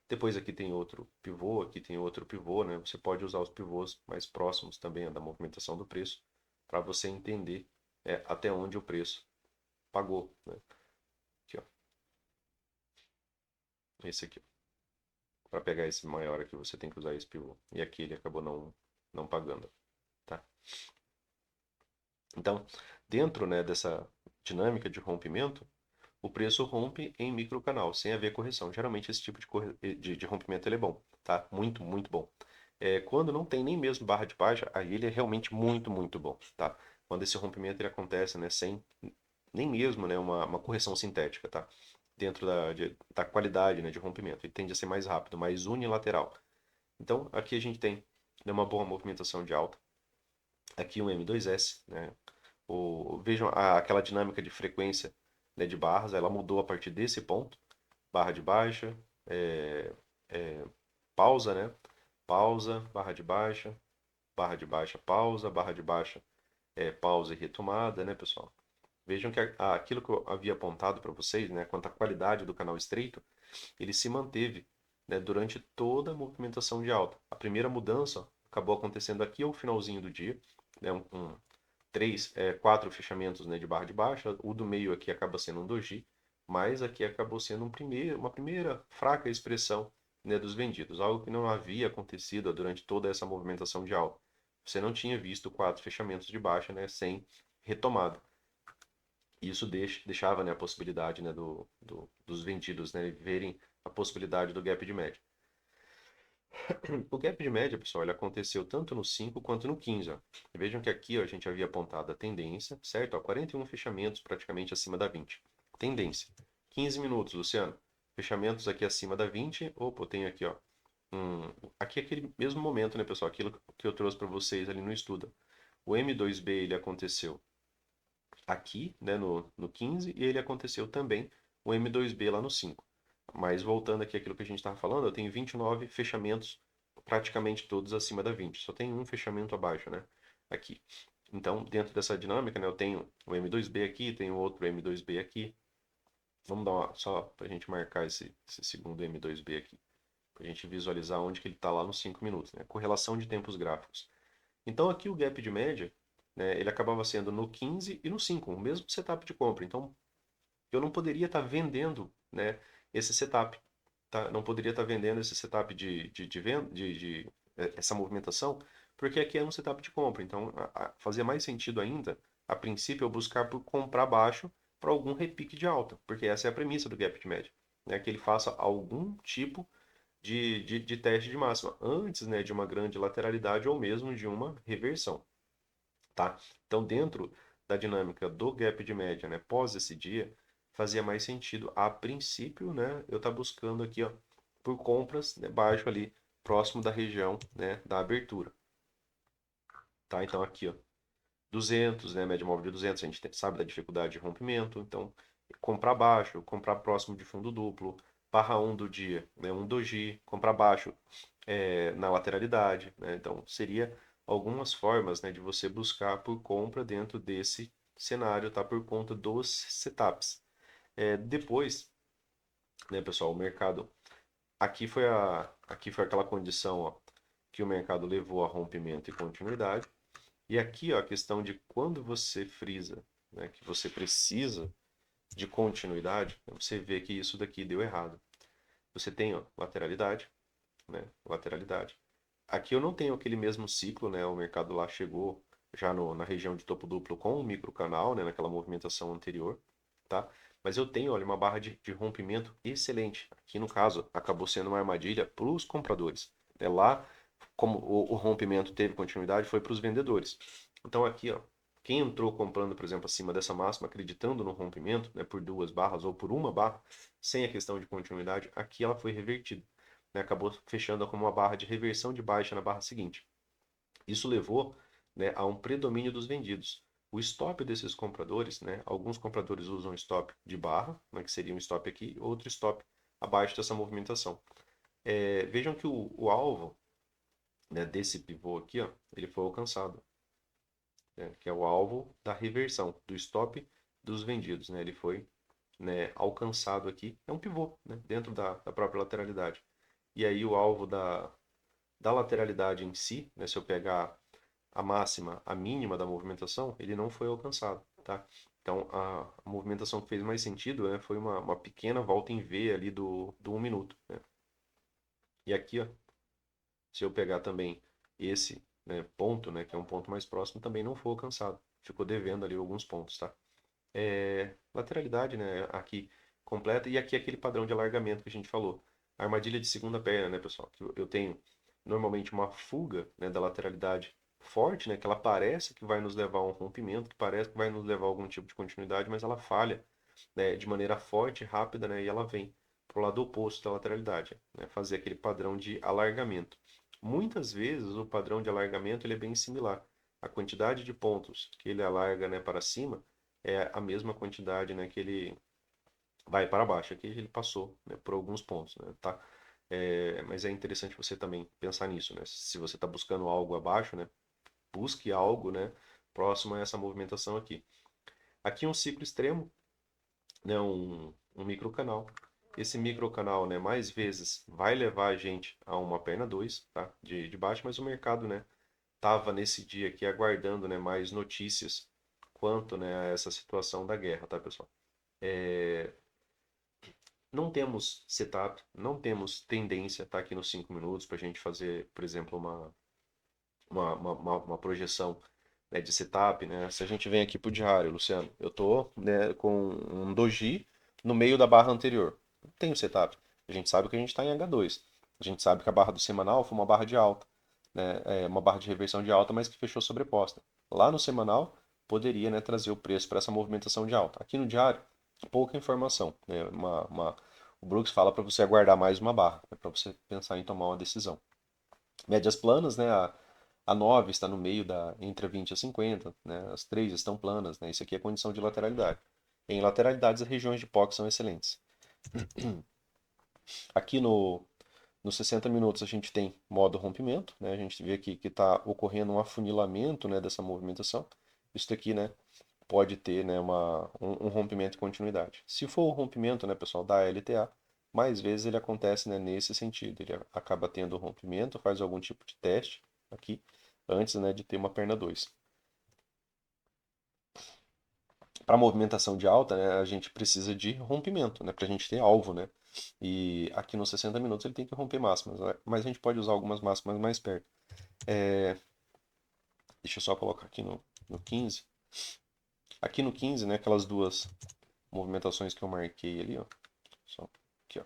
Depois aqui tem outro pivô, aqui tem outro pivô, né? Você pode usar os pivôs mais próximos também da movimentação do preço para você entender até onde o preço pagou, né? Aqui, ó. Esse aqui. Para pegar esse maior aqui, você tem que usar esse pivô. E aqui ele acabou não pagando, tá? Então, dentro, né, dessa dinâmica de rompimento, o preço rompe em microcanal, sem haver correção. Geralmente esse tipo de rompimento ele é bom, tá? Muito, muito bom. Quando não tem nem mesmo barra de baixa, aí ele é realmente muito, muito bom, tá? Quando esse rompimento ele acontece, né, sem nem mesmo, né, uma correção sintética, tá? Dentro da qualidade, né, de rompimento. Ele tende a ser mais rápido, mais unilateral. Então, aqui a gente tem, né, uma boa movimentação de alta. Aqui um M2S, né? Vejam aquela dinâmica de frequência, né, de barras, ela mudou a partir desse ponto. Barra de baixa, é, é, pausa, né? Pausa, barra de baixa, pausa, barra de baixa, pausa e retomada, né, pessoal? Vejam que aquilo que eu havia apontado para vocês, né, quanto à qualidade do canal estreito, ele se manteve, né, durante toda a movimentação de alta. A primeira mudança acabou acontecendo aqui ao finalzinho do dia, né, quatro fechamentos, né, de barra de baixa. O do meio aqui acaba sendo um doji, mas aqui acabou sendo uma primeira fraca expressão, né, dos vendidos, algo que não havia acontecido durante toda essa movimentação de alta. Você não tinha visto 4 fechamentos de baixa, né, sem retomada. Isso deixava, né, a possibilidade, né, dos vendidos, né, verem a possibilidade do gap de média. O gap de média, pessoal, ele aconteceu tanto no 5 quanto no 15. Ó. Vejam que aqui ó, a gente havia apontado a tendência, certo? Ó, 41 fechamentos praticamente acima da 20. Tendência. 15 minutos, Luciano. Fechamentos aqui acima da 20. Opa, eu tenho aqui, ó. Aqui é aquele mesmo momento, né, pessoal? Aquilo que eu trouxe para vocês ali no estudo. O M2B ele aconteceu aqui, né, no 15, e ele aconteceu também o M2B lá no 5. Mas voltando aqui àquilo que a gente estava falando, eu tenho 29 fechamentos, praticamente todos acima da 20. Só tem um fechamento abaixo, né? Aqui. Então, dentro dessa dinâmica, né, eu tenho o M2B aqui, tenho outro M2B aqui. Vamos dar uma, só para a gente marcar esse segundo M2B aqui, para a gente visualizar onde que ele está lá nos 5 minutos, né? Correlação de tempos gráficos. Então aqui o gap de média, né, ele acabava sendo no 15 e no 5, o mesmo setup de compra. Então eu não poderia estar vendendo, né, esse setup. Tá? Não poderia estar vendendo esse setup essa movimentação, porque aqui é um setup de compra. Então fazia mais sentido ainda, a princípio, eu buscar por comprar baixo para algum repique de alta, porque essa é a premissa do gap de média. Né, que ele faça algum tipo de teste de máxima antes, né, de uma grande lateralidade ou mesmo de uma reversão, tá? Então, dentro da dinâmica do gap de média, né, pós esse dia, fazia mais sentido, a princípio, né, eu estar buscando aqui, ó, por compras, né, baixo ali, próximo da região, né, da abertura, tá? Então, aqui, ó, 200, né, média móvel de 200, a gente sabe da dificuldade de rompimento, então comprar baixo, comprar próximo de fundo duplo, barra 1 do dia, né, um doji, comprar baixo na lateralidade, né, então seria algumas formas, né, de você buscar por compra dentro desse cenário, tá, por conta dos setups. Depois, né, pessoal, o mercado, aqui foi aquela condição, ó, que o mercado levou a rompimento e continuidade, e aqui, ó, a questão de quando você frisa, né, que você precisa de continuidade, você vê que isso daqui deu errado. Você tem, ó, lateralidade, né, lateralidade. Aqui eu não tenho aquele mesmo ciclo, né, o mercado lá chegou já na região de topo duplo com o microcanal, né, naquela movimentação anterior, tá? Mas eu tenho, olha, uma barra de rompimento excelente. Aqui, no caso, acabou sendo uma armadilha para os compradores. Lá, como o rompimento teve continuidade, foi para os vendedores. Então aqui, ó, quem entrou comprando, por exemplo, acima dessa máxima, acreditando no rompimento, né, por duas barras ou por uma barra, sem a questão de continuidade, aqui ela foi revertida. Né, acabou fechando como uma barra de reversão de baixa na barra seguinte. Isso levou, né, a um predomínio dos vendidos. O stop desses compradores, né, alguns compradores usam stop de barra, né, que seria um stop aqui, outro stop abaixo dessa movimentação. Vejam que o alvo, né, desse pivô aqui, ó, ele foi alcançado, né, que é o alvo da reversão, do stop dos vendidos. Né, ele foi, né, alcançado aqui, é um pivô, né, dentro da própria lateralidade. E aí o alvo da lateralidade em si, né, se eu pegar a máxima, a mínima da movimentação, ele não foi alcançado, tá? Então, a movimentação que fez mais sentido, né, foi uma pequena volta em V ali do 1 minuto, né? E aqui, ó, se eu pegar também esse, né, ponto, né, que é um ponto mais próximo, também não foi alcançado. Ficou devendo ali alguns pontos, tá? Lateralidade, né, aqui completa, e aqui aquele padrão de alargamento que a gente falou. A armadilha de segunda perna, né, pessoal? Que eu tenho normalmente uma fuga, né, da lateralidade forte, né, que ela parece que vai nos levar a um rompimento, que parece que vai nos levar a algum tipo de continuidade, mas ela falha, né, de maneira forte, rápida, né, e ela vem para o lado oposto da lateralidade, né, fazer aquele padrão de alargamento. Muitas vezes o padrão de alargamento ele é bem similar. A quantidade de pontos que ele alarga, né, para cima é a mesma quantidade, né, que ele vai para baixo. Aqui ele passou, né, por alguns pontos, né, tá? Mas é interessante você também pensar nisso, né? Se você está buscando algo abaixo, né, busque algo, né, próximo a essa movimentação aqui. Aqui um ciclo extremo, né, um microcanal. Esse microcanal, né, mais vezes vai levar a gente a uma perna 2, tá? De baixo, mas o mercado, né, tava nesse dia aqui aguardando, né, mais notícias quanto, né, a essa situação da guerra, tá, pessoal? Não temos setup, não temos tendência, tá, aqui nos 5 minutos para a gente fazer, por exemplo, uma projeção, né, de setup, né? Se a gente vem aqui para o diário, Luciano, eu tô, né, com um doji no meio da barra anterior. Não tem o setup. A gente sabe que a gente está em H2. A gente sabe que a barra do semanal foi uma barra de alta, né? Uma barra de reversão de alta, mas que fechou sobreposta. Lá no semanal, poderia, né, trazer o preço para essa movimentação de alta. Aqui no diário, pouca informação, né? O Brooks fala para você aguardar mais uma barra, né, para você pensar em tomar uma decisão. Médias planas, né? A 9 está no meio entre a 20 e a 50, né? As 3 estão planas, né? Isso aqui é condição de lateralidade. Em lateralidades, as regiões de POC são excelentes. Aqui nos 60 minutos a gente tem modo rompimento, né? A gente vê aqui que está ocorrendo um afunilamento, né, dessa movimentação. Isso aqui, né, pode ter, né, um rompimento e continuidade. Se for o rompimento, né, pessoal, da LTA, mais vezes ele acontece, né, nesse sentido. Ele acaba tendo rompimento, faz algum tipo de teste aqui, antes, né, de ter uma perna 2. Para movimentação de alta, né, a gente precisa de rompimento, né, para a gente ter alvo, né? E aqui nos 60 minutos ele tem que romper máximas, né? Mas a gente pode usar algumas máximas mais perto. É, deixa eu só colocar aqui no 15. Aqui no 15, né, aquelas duas movimentações que eu marquei ali, ó. Só aqui, ó.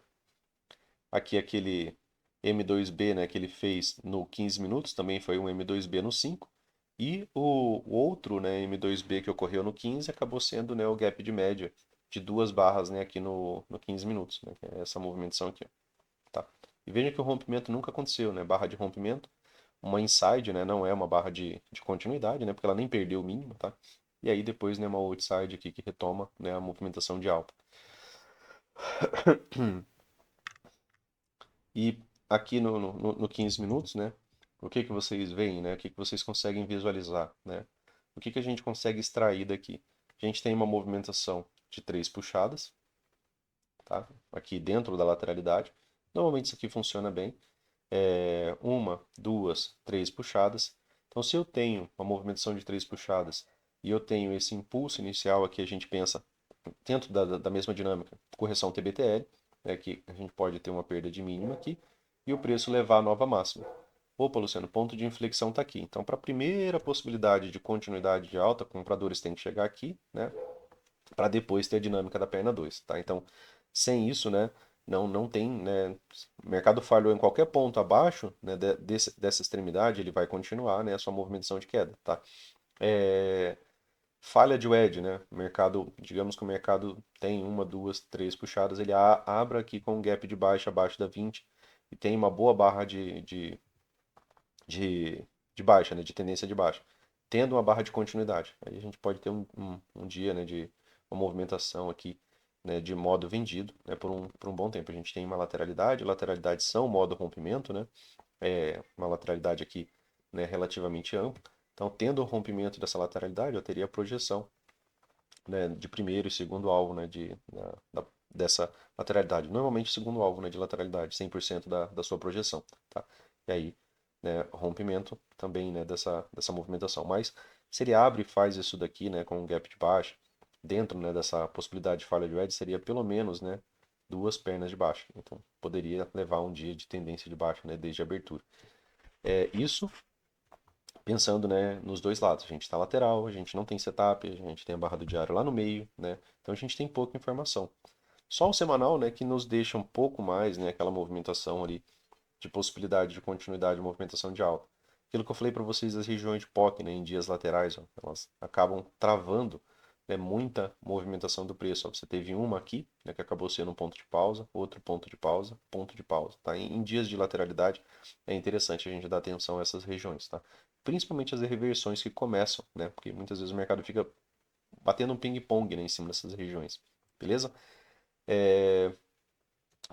Aqui aquele M2B, né, que ele fez no 15 minutos, também foi um M2B no 5. E o outro, né, M2B que ocorreu no 15 acabou sendo, né, o gap de média de duas barras, né, aqui no 15 minutos, né, que é essa movimentação aqui, ó, tá? E veja que o rompimento nunca aconteceu, né, barra de rompimento, uma inside, né, não é uma barra de continuidade, né, porque ela nem perdeu o mínimo, tá? E aí depois, né, uma outside aqui que retoma, né, a movimentação de alta. E aqui no 15 minutos, né? O que que vocês veem, né? O que que vocês conseguem visualizar, né? O que que a gente consegue extrair daqui? A gente tem uma movimentação de três puxadas, tá? Aqui dentro da lateralidade. Normalmente isso aqui funciona bem. Uma, duas, três puxadas. Então, se eu tenho uma movimentação de três puxadas e eu tenho esse impulso inicial aqui, a gente pensa dentro da mesma dinâmica, correção TBTL, né, que a gente pode ter uma perda de mínima aqui, e o preço levar a nova máxima. Opa, Luciano, ponto de inflexão está aqui. Então, para a primeira possibilidade de continuidade de alta, compradores têm que chegar aqui, né, para depois ter a dinâmica da perna 2, tá? Então, sem isso, né, não tem, né, o mercado falhou em qualquer ponto abaixo, né, dessa extremidade, ele vai continuar, né, a sua movimentação de queda, tá? É, falha de wedge, né? O mercado, digamos que o mercado tem uma, duas, três puxadas, ele abre aqui com um gap de baixa abaixo da 20 e tem uma boa barra de, de baixa, né? De tendência de baixa, tendo uma barra de continuidade. Aí a gente pode ter um dia, né, de uma movimentação aqui, né, de modo vendido, né, por um bom tempo. A gente tem uma lateralidade, lateralidades são modo rompimento, né? Uma lateralidade aqui, né, relativamente ampla. Então, tendo o rompimento dessa lateralidade, eu teria a projeção, né, de primeiro e segundo alvo, né, dessa lateralidade. Normalmente, segundo alvo, né, de lateralidade, 100% da sua projeção, tá? E aí, né, rompimento também, né, dessa movimentação. Mas se ele abre e faz isso daqui, né, com um gap de baixa, dentro, né, dessa possibilidade de falha de wedge, seria pelo menos, né, duas pernas de baixa. Então, poderia levar um dia de tendência de baixa, né, desde a abertura. Isso pensando, né, nos dois lados. A gente está lateral, a gente não tem setup, a gente tem a barra do diário lá no meio, né? Então a gente tem pouca informação. Só o semanal, né, que nos deixa um pouco mais, né, aquela movimentação ali de possibilidade de continuidade de movimentação de alta. Aquilo que eu falei para vocês das regiões de POC, né, em dias laterais, ó, elas acabam travando, né, muita movimentação do preço. Ó. Você teve uma aqui, né, que acabou sendo um ponto de pausa, outro ponto de pausa. Tá? Em dias de lateralidade é interessante a gente dar atenção a essas regiões, tá? Principalmente as reversões que começam, né, porque muitas vezes o mercado fica batendo um ping-pong, né, em cima dessas regiões. Beleza?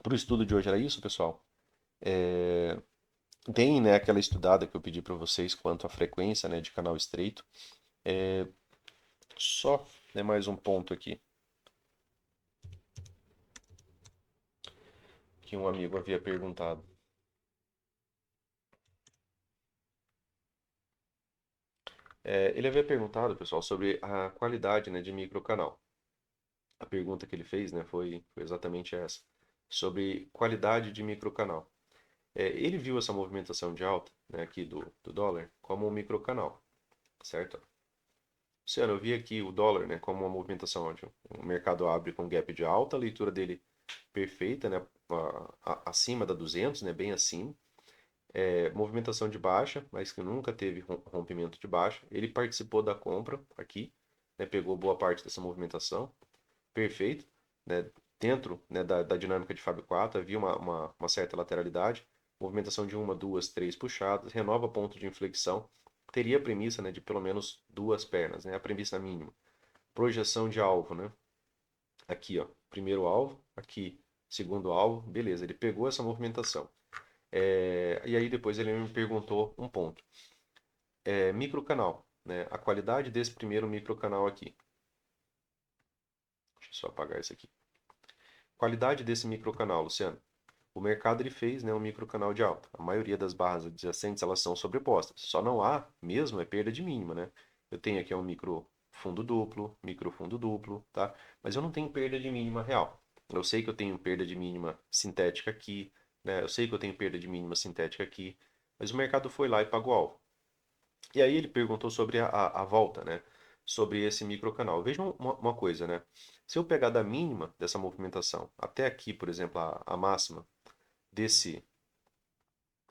Para o estudo de hoje era isso, pessoal. Tem, né, aquela estudada que eu pedi para vocês quanto à frequência, né, de canal estreito. Só, né, mais um ponto aqui que um amigo havia perguntado. Ele havia perguntado, pessoal, sobre a qualidade, né, de microcanal. A pergunta que ele fez, né, foi exatamente essa, sobre qualidade de microcanal. Ele viu essa movimentação de alta, né, aqui do dólar como um microcanal, certo? Luciano, eu vi aqui o dólar, né, como uma movimentação onde o mercado abre com gap de alta, a leitura dele perfeita, né? Acima da 200, né? Bem acima. Movimentação de baixa, mas que nunca teve rompimento de baixa. Ele participou da compra aqui, né? Pegou boa parte dessa movimentação, perfeito, né? Dentro, né, da dinâmica de Fábio 4 havia uma certa lateralidade, movimentação de uma, duas, três puxadas, renova ponto de inflexão, teria a premissa, né, de pelo menos duas pernas, né? A premissa mínima. Projeção de alvo, né? Aqui, ó, primeiro alvo, aqui, segundo alvo, beleza, ele pegou essa movimentação. E aí depois ele me perguntou um ponto. Microcanal, né? A qualidade desse primeiro microcanal aqui. Deixa eu só apagar isso aqui. Qualidade desse microcanal, Luciano. O mercado ele fez, né, um microcanal de alta. A maioria das barras adjacentes elas são sobrepostas. Só não há mesmo perda de mínima, né? Eu tenho aqui um micro fundo duplo, tá? Mas eu não tenho perda de mínima real. Eu sei que eu tenho perda de mínima sintética aqui, né? Eu sei que eu tenho perda de mínima sintética aqui, mas o mercado foi lá e pagou alvo. E aí ele perguntou sobre a volta, né? Sobre esse microcanal. Vejam uma coisa, né? Se eu pegar da mínima dessa movimentação até aqui, por exemplo, a máxima desse,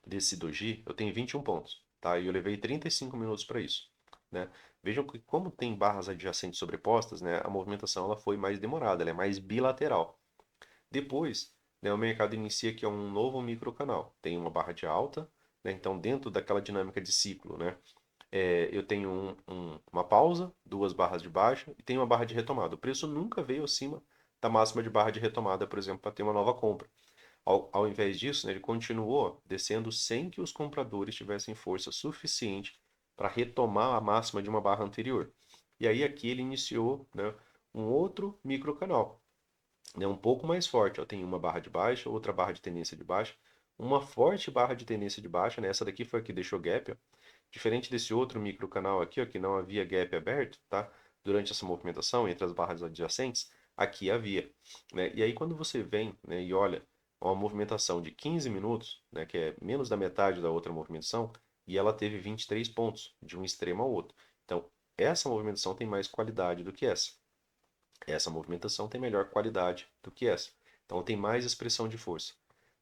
desse doji, eu tenho 21 pontos, tá? E eu levei 35 minutos para isso, né? Vejam que como tem barras adjacentes sobrepostas, né? A movimentação ela foi mais demorada, ela é mais bilateral. Depois, né, o mercado inicia aqui um novo microcanal. Tem uma barra de alta, né? Então dentro daquela dinâmica de ciclo, né? Eu tenho uma pausa, duas barras de baixa e tenho uma barra de retomada. O preço nunca veio acima da máxima de barra de retomada, por exemplo, para ter uma nova compra. Ao invés disso, né, ele continuou descendo sem que os compradores tivessem força suficiente para retomar a máxima de uma barra anterior. E aí aqui ele iniciou, né, um outro microcanal, né, um pouco mais forte. Ó, tem uma barra de baixa, outra barra de tendência de baixa, uma forte barra de tendência de baixa, né, essa daqui foi a que deixou gap, ó. Diferente desse outro microcanal aqui, ó, que não havia gap aberto, tá? Durante essa movimentação entre as barras adjacentes, aqui havia, né? E aí quando você vem, né, e olha uma movimentação de 15 minutos, né, que é menos da metade da outra movimentação, e ela teve 23 pontos de um extremo ao outro. Então, essa movimentação tem mais qualidade do que essa. Essa movimentação tem melhor qualidade do que essa. Então, tem mais expressão de força.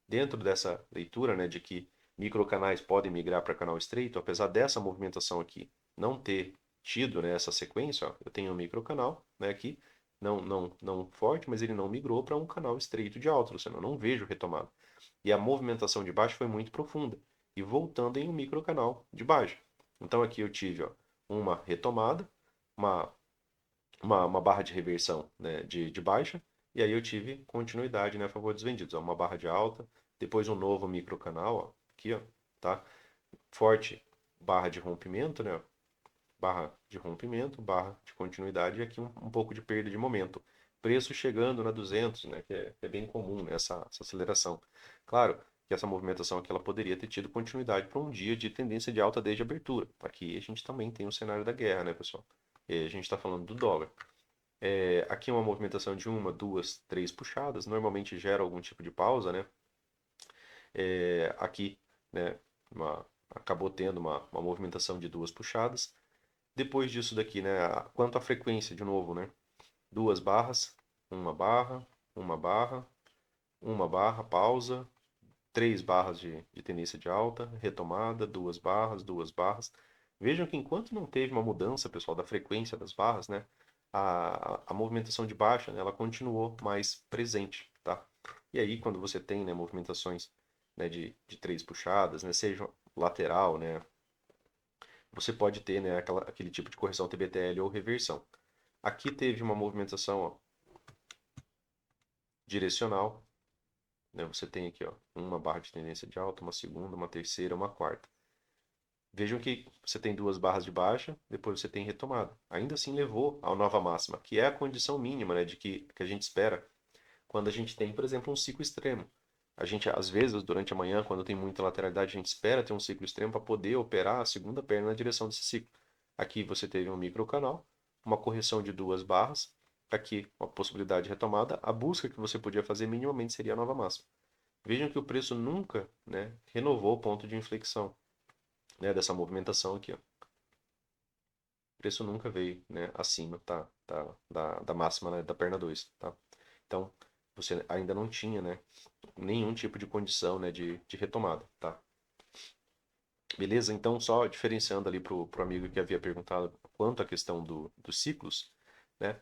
Dentro dessa leitura, né, de que microcanais podem migrar para canal estreito, apesar dessa movimentação aqui não ter tido, né, essa sequência, ó, eu tenho um microcanal, né, aqui, não forte, mas ele não migrou para um canal estreito de alta, Luciano, eu não vejo retomada. E a movimentação de baixo foi muito profunda, e voltando em um microcanal de baixo. Então aqui eu tive, ó, uma retomada, uma uma barra de reversão, né, de baixa, e aí eu tive continuidade, né, a favor dos vendidos. Ó, uma barra de alta, depois um novo microcanal, ó, aqui, ó, tá? Forte barra de rompimento, né? Barra de rompimento, barra de continuidade e aqui um pouco de perda de momento. Preço chegando na 200, né, que é bem comum, né, essa aceleração. Claro que essa movimentação aqui ela poderia ter tido continuidade para um dia de tendência de alta desde a abertura. Aqui a gente também tem o cenário da guerra, né, pessoal? E a gente está falando do dólar. Aqui é uma movimentação de uma, duas, três puxadas, normalmente gera algum tipo de pausa, né? Aqui, né, acabou tendo uma movimentação de duas puxadas. Depois disso daqui, né, quanto à frequência, de novo, né? Duas barras, uma barra, uma barra, uma barra, pausa, três barras de tendência de alta, retomada, duas barras, duas barras. Vejam que enquanto não teve uma mudança, pessoal, da frequência das barras, né, a movimentação de baixa, né, ela continuou mais presente, tá? E aí, quando você tem, né, movimentações, né, de três puxadas, né, seja lateral, né, você pode ter, né, aquele tipo de correção TBTL ou reversão. Aqui teve uma movimentação, ó, direcional, né, você tem aqui, ó, uma barra de tendência de alta, uma segunda, uma terceira, uma quarta. Vejam que você tem duas barras de baixa, depois você tem retomada. Ainda assim levou à nova máxima, que é a condição mínima, né, de que a gente espera quando a gente tem, por exemplo, um ciclo extremo. A gente, às vezes, durante a manhã, quando tem muita lateralidade, a gente espera ter um ciclo extremo para poder operar a segunda perna na direção desse ciclo. Aqui você teve um microcanal, uma correção de duas barras, aqui uma possibilidade de retomada. A busca que você podia fazer minimamente seria a nova máxima. Vejam que o preço nunca, né, renovou o ponto de inflexão, né, dessa movimentação aqui. Ó. O preço nunca veio, né, acima, tá, da máxima, né, da perna 2, tá? Então, você ainda não tinha, né, nenhum tipo de condição, né, de retomada, tá? Beleza? Então, só diferenciando ali pro amigo que havia perguntado quanto à questão dos ciclos, né?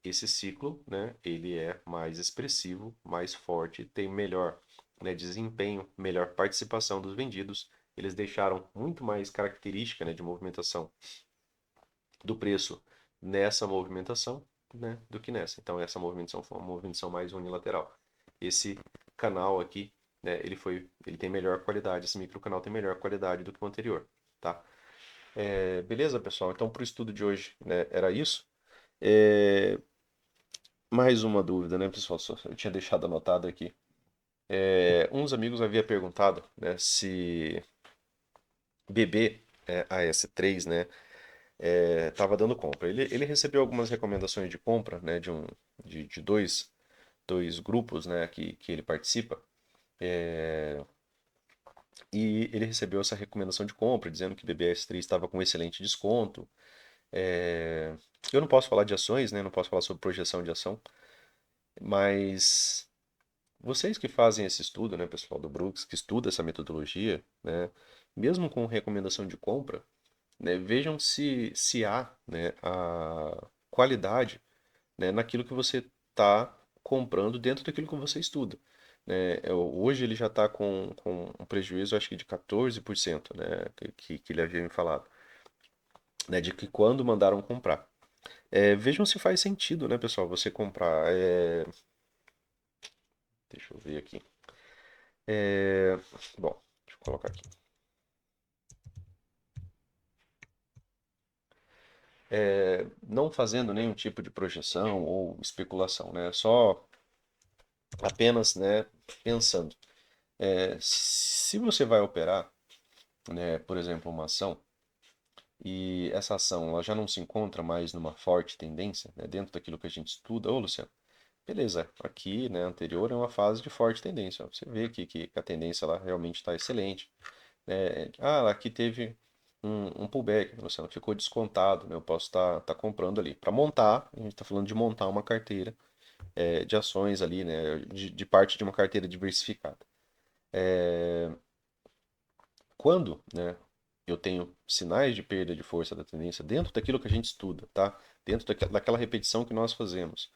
Esse ciclo, né, ele é mais expressivo, mais forte, tem melhor, né, desempenho, melhor participação dos vendidos. Eles deixaram muito mais característica, né, de movimentação do preço nessa movimentação, né, do que nessa. Então essa movimentação foi uma movimentação mais unilateral. Esse canal aqui, né, ele tem melhor qualidade, esse microcanal tem melhor qualidade do que o anterior, tá? Beleza, pessoal? Então para o estudo de hoje, né, era isso. É, mais uma dúvida, né, pessoal? Eu tinha deixado anotado aqui. Uns amigos havia perguntado, né, se BB AS3, né, estava dando compra. Ele recebeu algumas recomendações de compra, né, de dois grupos, né, que ele participa, e ele recebeu essa recomendação de compra, dizendo que BBS3 estava com excelente desconto. É, eu não posso falar de ações, né, não posso falar sobre projeção de ação, mas vocês que fazem esse estudo, né, pessoal do Brooks, que estuda essa metodologia, né, mesmo com recomendação de compra, né, vejam se há, né, a qualidade, né, naquilo que você está comprando dentro daquilo que você estuda. Né? Hoje ele já está com um prejuízo, acho que de 14%, né, que ele havia me falado, né, de que quando mandaram comprar. Vejam se faz sentido, né, pessoal, você comprar. Deixa eu ver aqui. Bom, deixa eu colocar aqui. Não fazendo nenhum tipo de projeção ou especulação, né? Só apenas, né, pensando. Se você vai operar, né, por exemplo, uma ação, e essa ação ela já não se encontra mais numa forte tendência, né, dentro daquilo que a gente estuda, ô Luciano, beleza, aqui, né, anterior é uma fase de forte tendência, ó, você vê aqui que a tendência ela realmente está excelente, né, aqui teve um pullback, Luciano, ficou descontado, né, eu posso estar comprando ali. Para montar, a gente está falando de montar uma carteira de ações ali, né, de parte de uma carteira diversificada. Quando, né, eu tenho sinais de perda de força da tendência dentro daquilo que a gente estuda, tá? Dentro daquela repetição que nós fazemos.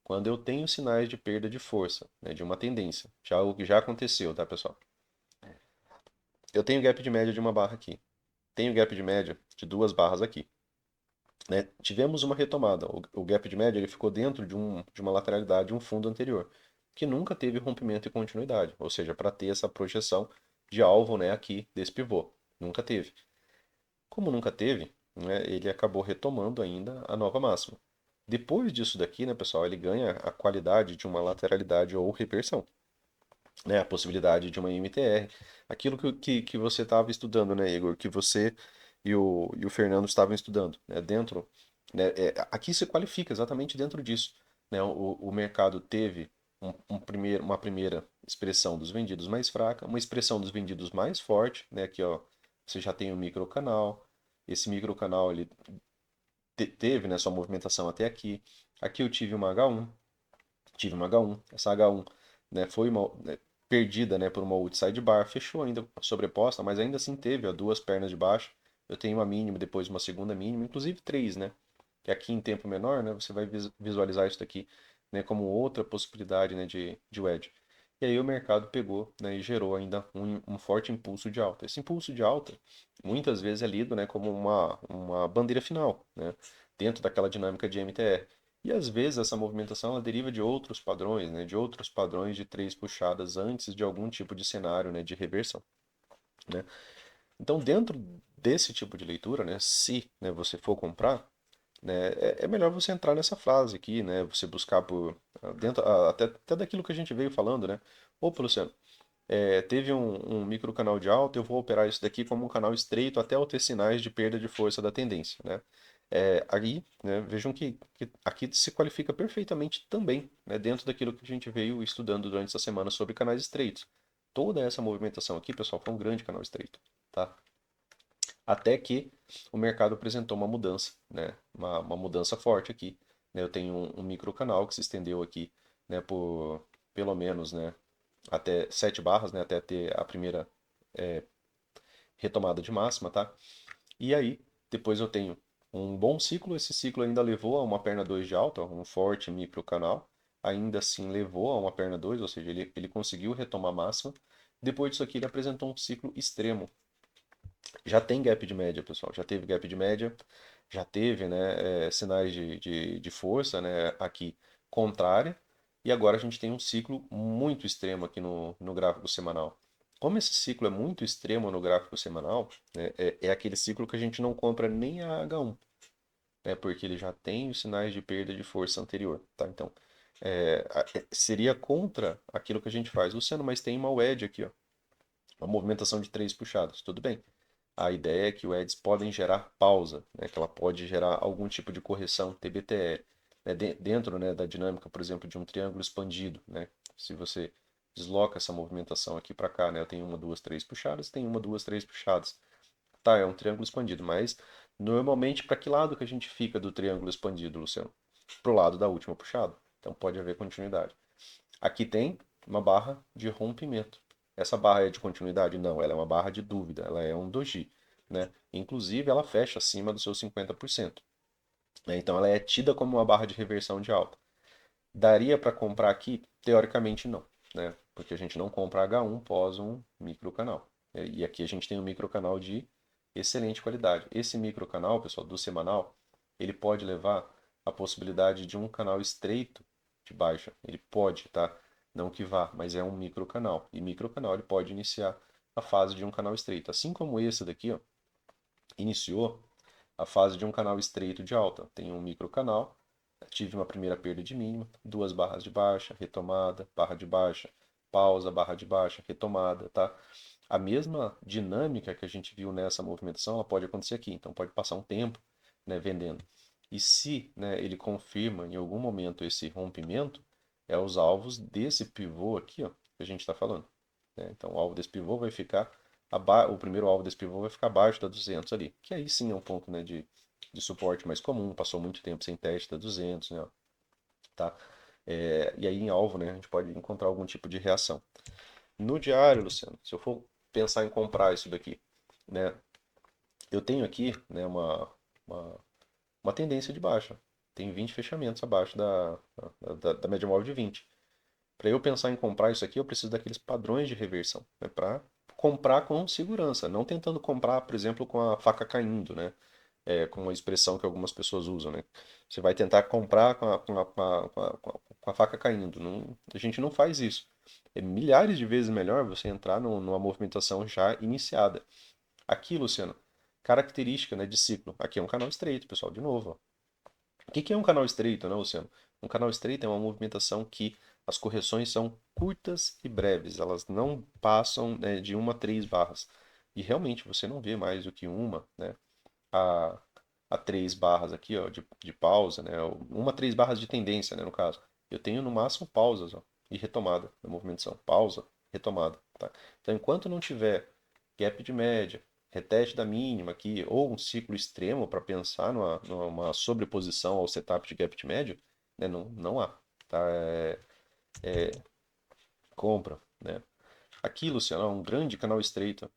Quando eu tenho sinais de perda de força, né, de uma tendência, já algo que já aconteceu, tá, pessoal? Eu tenho gap de média de uma barra aqui. Tenho gap de média de duas barras aqui. Né? Tivemos uma retomada. O gap de média ele ficou dentro de uma lateralidade de um fundo anterior, que nunca teve rompimento e continuidade. Ou seja, para ter essa projeção de alvo, né, aqui desse pivô. Nunca teve. Como nunca teve, né, ele acabou retomando ainda a nova máxima. Depois disso daqui, né, pessoal, ele ganha a qualidade de uma lateralidade ou reversão, né, a possibilidade de uma MTR. Aquilo que você estava estudando, né, Igor, que você e o Fernando estavam estudando, né, dentro, né, aqui se qualifica exatamente dentro disso, né, o mercado teve uma primeira expressão dos vendidos mais fraca, uma expressão dos vendidos mais forte, né, aqui ó, você já tem o microcanal, esse microcanal ele teve, né, sua movimentação até aqui, aqui eu tive uma H1, essa H1, né, foi né, perdida, né, por uma outside bar, fechou ainda sobreposta, mas ainda assim teve ó, duas pernas de baixo. Eu tenho uma mínima, depois uma segunda mínima, inclusive três, né? Que aqui em tempo menor, né, você vai visualizar isso daqui, né, como outra possibilidade, né, de wedge. E aí o mercado pegou, né, e gerou ainda um forte impulso de alta. Esse impulso de alta, muitas vezes é lido, né, como uma bandeira final, né, dentro daquela dinâmica de MTR. E às vezes essa movimentação ela deriva de outros padrões, né, de outros padrões de três puxadas antes de algum tipo de cenário, né, de reversão, né? Então, dentro desse tipo de leitura, né, se, né, você for comprar, né, é melhor você entrar nessa frase aqui, né, você buscar por dentro até daquilo que a gente veio falando, né? Opa, Luciano, teve um micro canal de alta, eu vou operar isso daqui como um canal estreito até eu ter sinais de perda de força da tendência, né? Aí, né, vejam que aqui se qualifica perfeitamente também, né, dentro daquilo que a gente veio estudando durante essa semana sobre canais estreitos. Toda essa movimentação aqui, pessoal, foi um grande canal estreito, tá? Até que o mercado apresentou uma mudança, né? Uma mudança forte aqui, né? Eu tenho um microcanal que se estendeu aqui, né? pelo menos, né, até 7 barras, né, até ter a primeira retomada de máxima, tá? E aí, depois eu tenho um bom ciclo, esse ciclo ainda levou a uma perna 2 de alta, um forte micro canal, ainda assim levou a uma perna 2, ou seja, ele conseguiu retomar a máxima. Depois disso aqui ele apresentou um ciclo extremo. Já tem gap de média, pessoal, já teve gap de média, já teve, né, sinais de força, né, aqui contrária, e agora a gente tem um ciclo muito extremo aqui no gráfico semanal. Como esse ciclo é muito extremo no gráfico semanal, né, é aquele ciclo que a gente não compra nem a H1, né, porque ele já tem os sinais de perda de força anterior, tá? Então, seria contra aquilo que a gente faz. Luciano, mas tem uma wedge aqui, ó, uma movimentação de 3 puxadas, tudo bem. A ideia é que o Eds podem gerar pausa, né, que ela pode gerar algum tipo de correção TBTL, né, dentro, né, da dinâmica, por exemplo, de um triângulo expandido, né? Se você desloca essa movimentação aqui para cá, né, eu tenho uma, duas, três puxadas, tem uma, duas, três puxadas. Tá, é um triângulo expandido, mas normalmente para que lado que a gente fica do triângulo expandido, Luciano? Pro lado da última puxada. Então pode haver continuidade. Aqui tem uma barra de rompimento. Essa barra é de continuidade? Não, ela é uma barra de dúvida, ela é um doji, né? Inclusive, ela fecha acima do seu 50%, né? Então, ela é tida como uma barra de reversão de alta. Daria para comprar aqui? Teoricamente, não, né? Porque a gente não compra H1 pós um microcanal. E aqui a gente tem um microcanal de excelente qualidade. Esse microcanal, pessoal, do semanal, ele pode levar a possibilidade de um canal estreito de baixa. Ele pode, tá? Não que vá, mas é um microcanal. E microcanal ele pode iniciar a fase de um canal estreito. Assim como esse daqui, ó, iniciou a fase de um canal estreito de alta. Tem um microcanal, tive uma primeira perda de mínima, duas barras de baixa, retomada, barra de baixa, pausa, barra de baixa, retomada, tá? A mesma dinâmica que a gente viu nessa movimentação, ela pode acontecer aqui. Então pode passar um tempo, né, vendendo. E se, né, ele confirma em algum momento esse rompimento, é os alvos desse pivô aqui, ó, que a gente está falando, né? Então o alvo desse pivô vai ficar o primeiro alvo desse pivô vai ficar abaixo da 200 ali, que aí sim é um ponto, né, de suporte mais comum, passou muito tempo sem teste da 200, né, tá? E aí em alvo, né, a gente pode encontrar algum tipo de reação. No diário, Luciano, se eu for pensar em comprar isso daqui, né, eu tenho aqui, né, uma, uma tendência de baixa. Tem 20 fechamentos abaixo da média móvel de 20. Para eu pensar em comprar isso aqui, eu preciso daqueles padrões de reversão, né, para comprar com segurança, não tentando comprar, por exemplo, com a faca caindo, né? Com uma expressão que algumas pessoas usam, né? Você vai tentar comprar com a faca caindo. Não, a gente não faz isso. É milhares de vezes melhor você entrar numa movimentação já iniciada. Aqui, Luciano, característica, né, de ciclo. Aqui é um canal estreito, pessoal, de novo. Ó. O que é um canal estreito, né, Luciano? Um canal estreito é uma movimentação que as correções são curtas e breves, elas não passam, né, de uma a três barras. E realmente você não vê mais do que uma, né, a, a três barras aqui, ó, de pausa, né, uma a três barras de tendência, né, no caso. Eu tenho no máximo pausas, ó, e retomada da movimentação. Pausa, retomada, tá? Então, enquanto não tiver gap de média, reteste da mínima aqui, ou um ciclo extremo para pensar numa sobreposição ao setup de gap de média, né, não há, tá? Compra, né? Aqui, Luciano, é um grande canal estreito.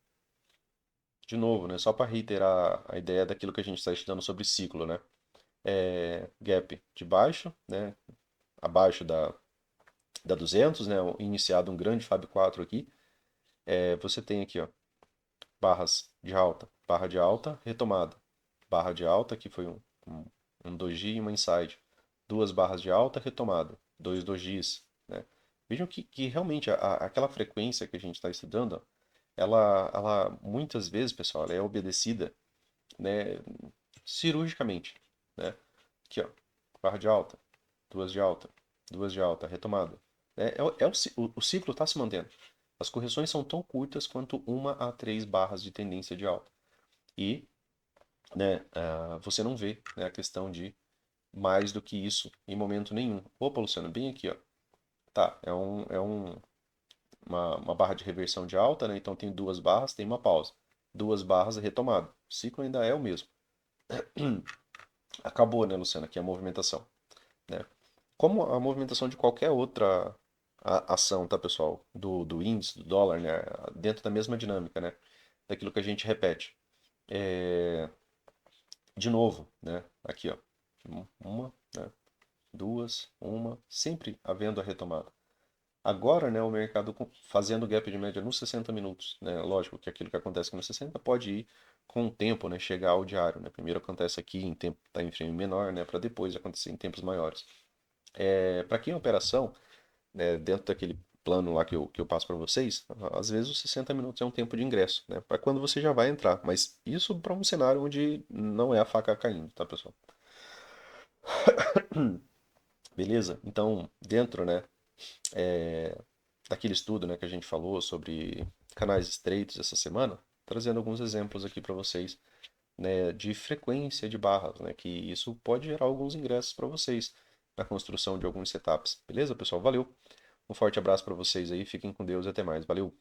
De novo, né? Só para reiterar a ideia daquilo que a gente está estudando sobre ciclo, né? Gap de baixo, né? Abaixo da 200, né? Iniciado um grande Fab 4 aqui. Você tem aqui, ó, barras de alta, barra de alta, retomada. Barra de alta, que foi um doji e uma inside. Duas barras de alta, retomada. Dois dojis, né? Vejam que realmente aquela frequência que a gente está estudando, ó, ela muitas vezes, pessoal, ela é obedecida, né, cirurgicamente, né? Aqui, ó, barra de alta, duas de alta, duas de alta, retomada. O ciclo está se mantendo. As correções são tão curtas quanto uma a três barras de tendência de alta. E, né, você não vê, né, a questão de mais do que isso em momento nenhum. Opa, Luciano, bem aqui, ó. Tá, uma barra de reversão de alta, né? Então tem duas barras, tem uma pausa. Duas barras, retomada. O ciclo ainda é o mesmo. Acabou, né, Luciano, aqui a movimentação, né? Como a movimentação de qualquer outra a ação, tá, pessoal? Do índice, do dólar, né? Dentro da mesma dinâmica, né? Daquilo que a gente repete. É, de novo, né? Aqui, ó. Uma, né? Duas, uma, sempre havendo a retomada. Agora, né, o mercado fazendo gap de média nos 60 minutos, né? Lógico que aquilo que acontece aqui nos 60 pode ir com o tempo, né, chegar ao diário, né? Primeiro acontece aqui em tempo time frame menor, né, para depois acontecer em tempos maiores. Para quem é operação, né, dentro daquele plano lá que eu passo para vocês, às vezes os 60 minutos é um tempo de ingresso, né? Para quando você já vai entrar, mas isso para um cenário onde não é a faca caindo, tá, pessoal? Beleza? Então, dentro, né, daquele estudo, né, que a gente falou sobre canais estreitos essa semana, trazendo alguns exemplos aqui para vocês, né, de frequência de barras, né, que isso pode gerar alguns ingressos para vocês na construção de alguns setups. Beleza, pessoal? Valeu. Um forte abraço para vocês aí, fiquem com Deus e até mais. Valeu.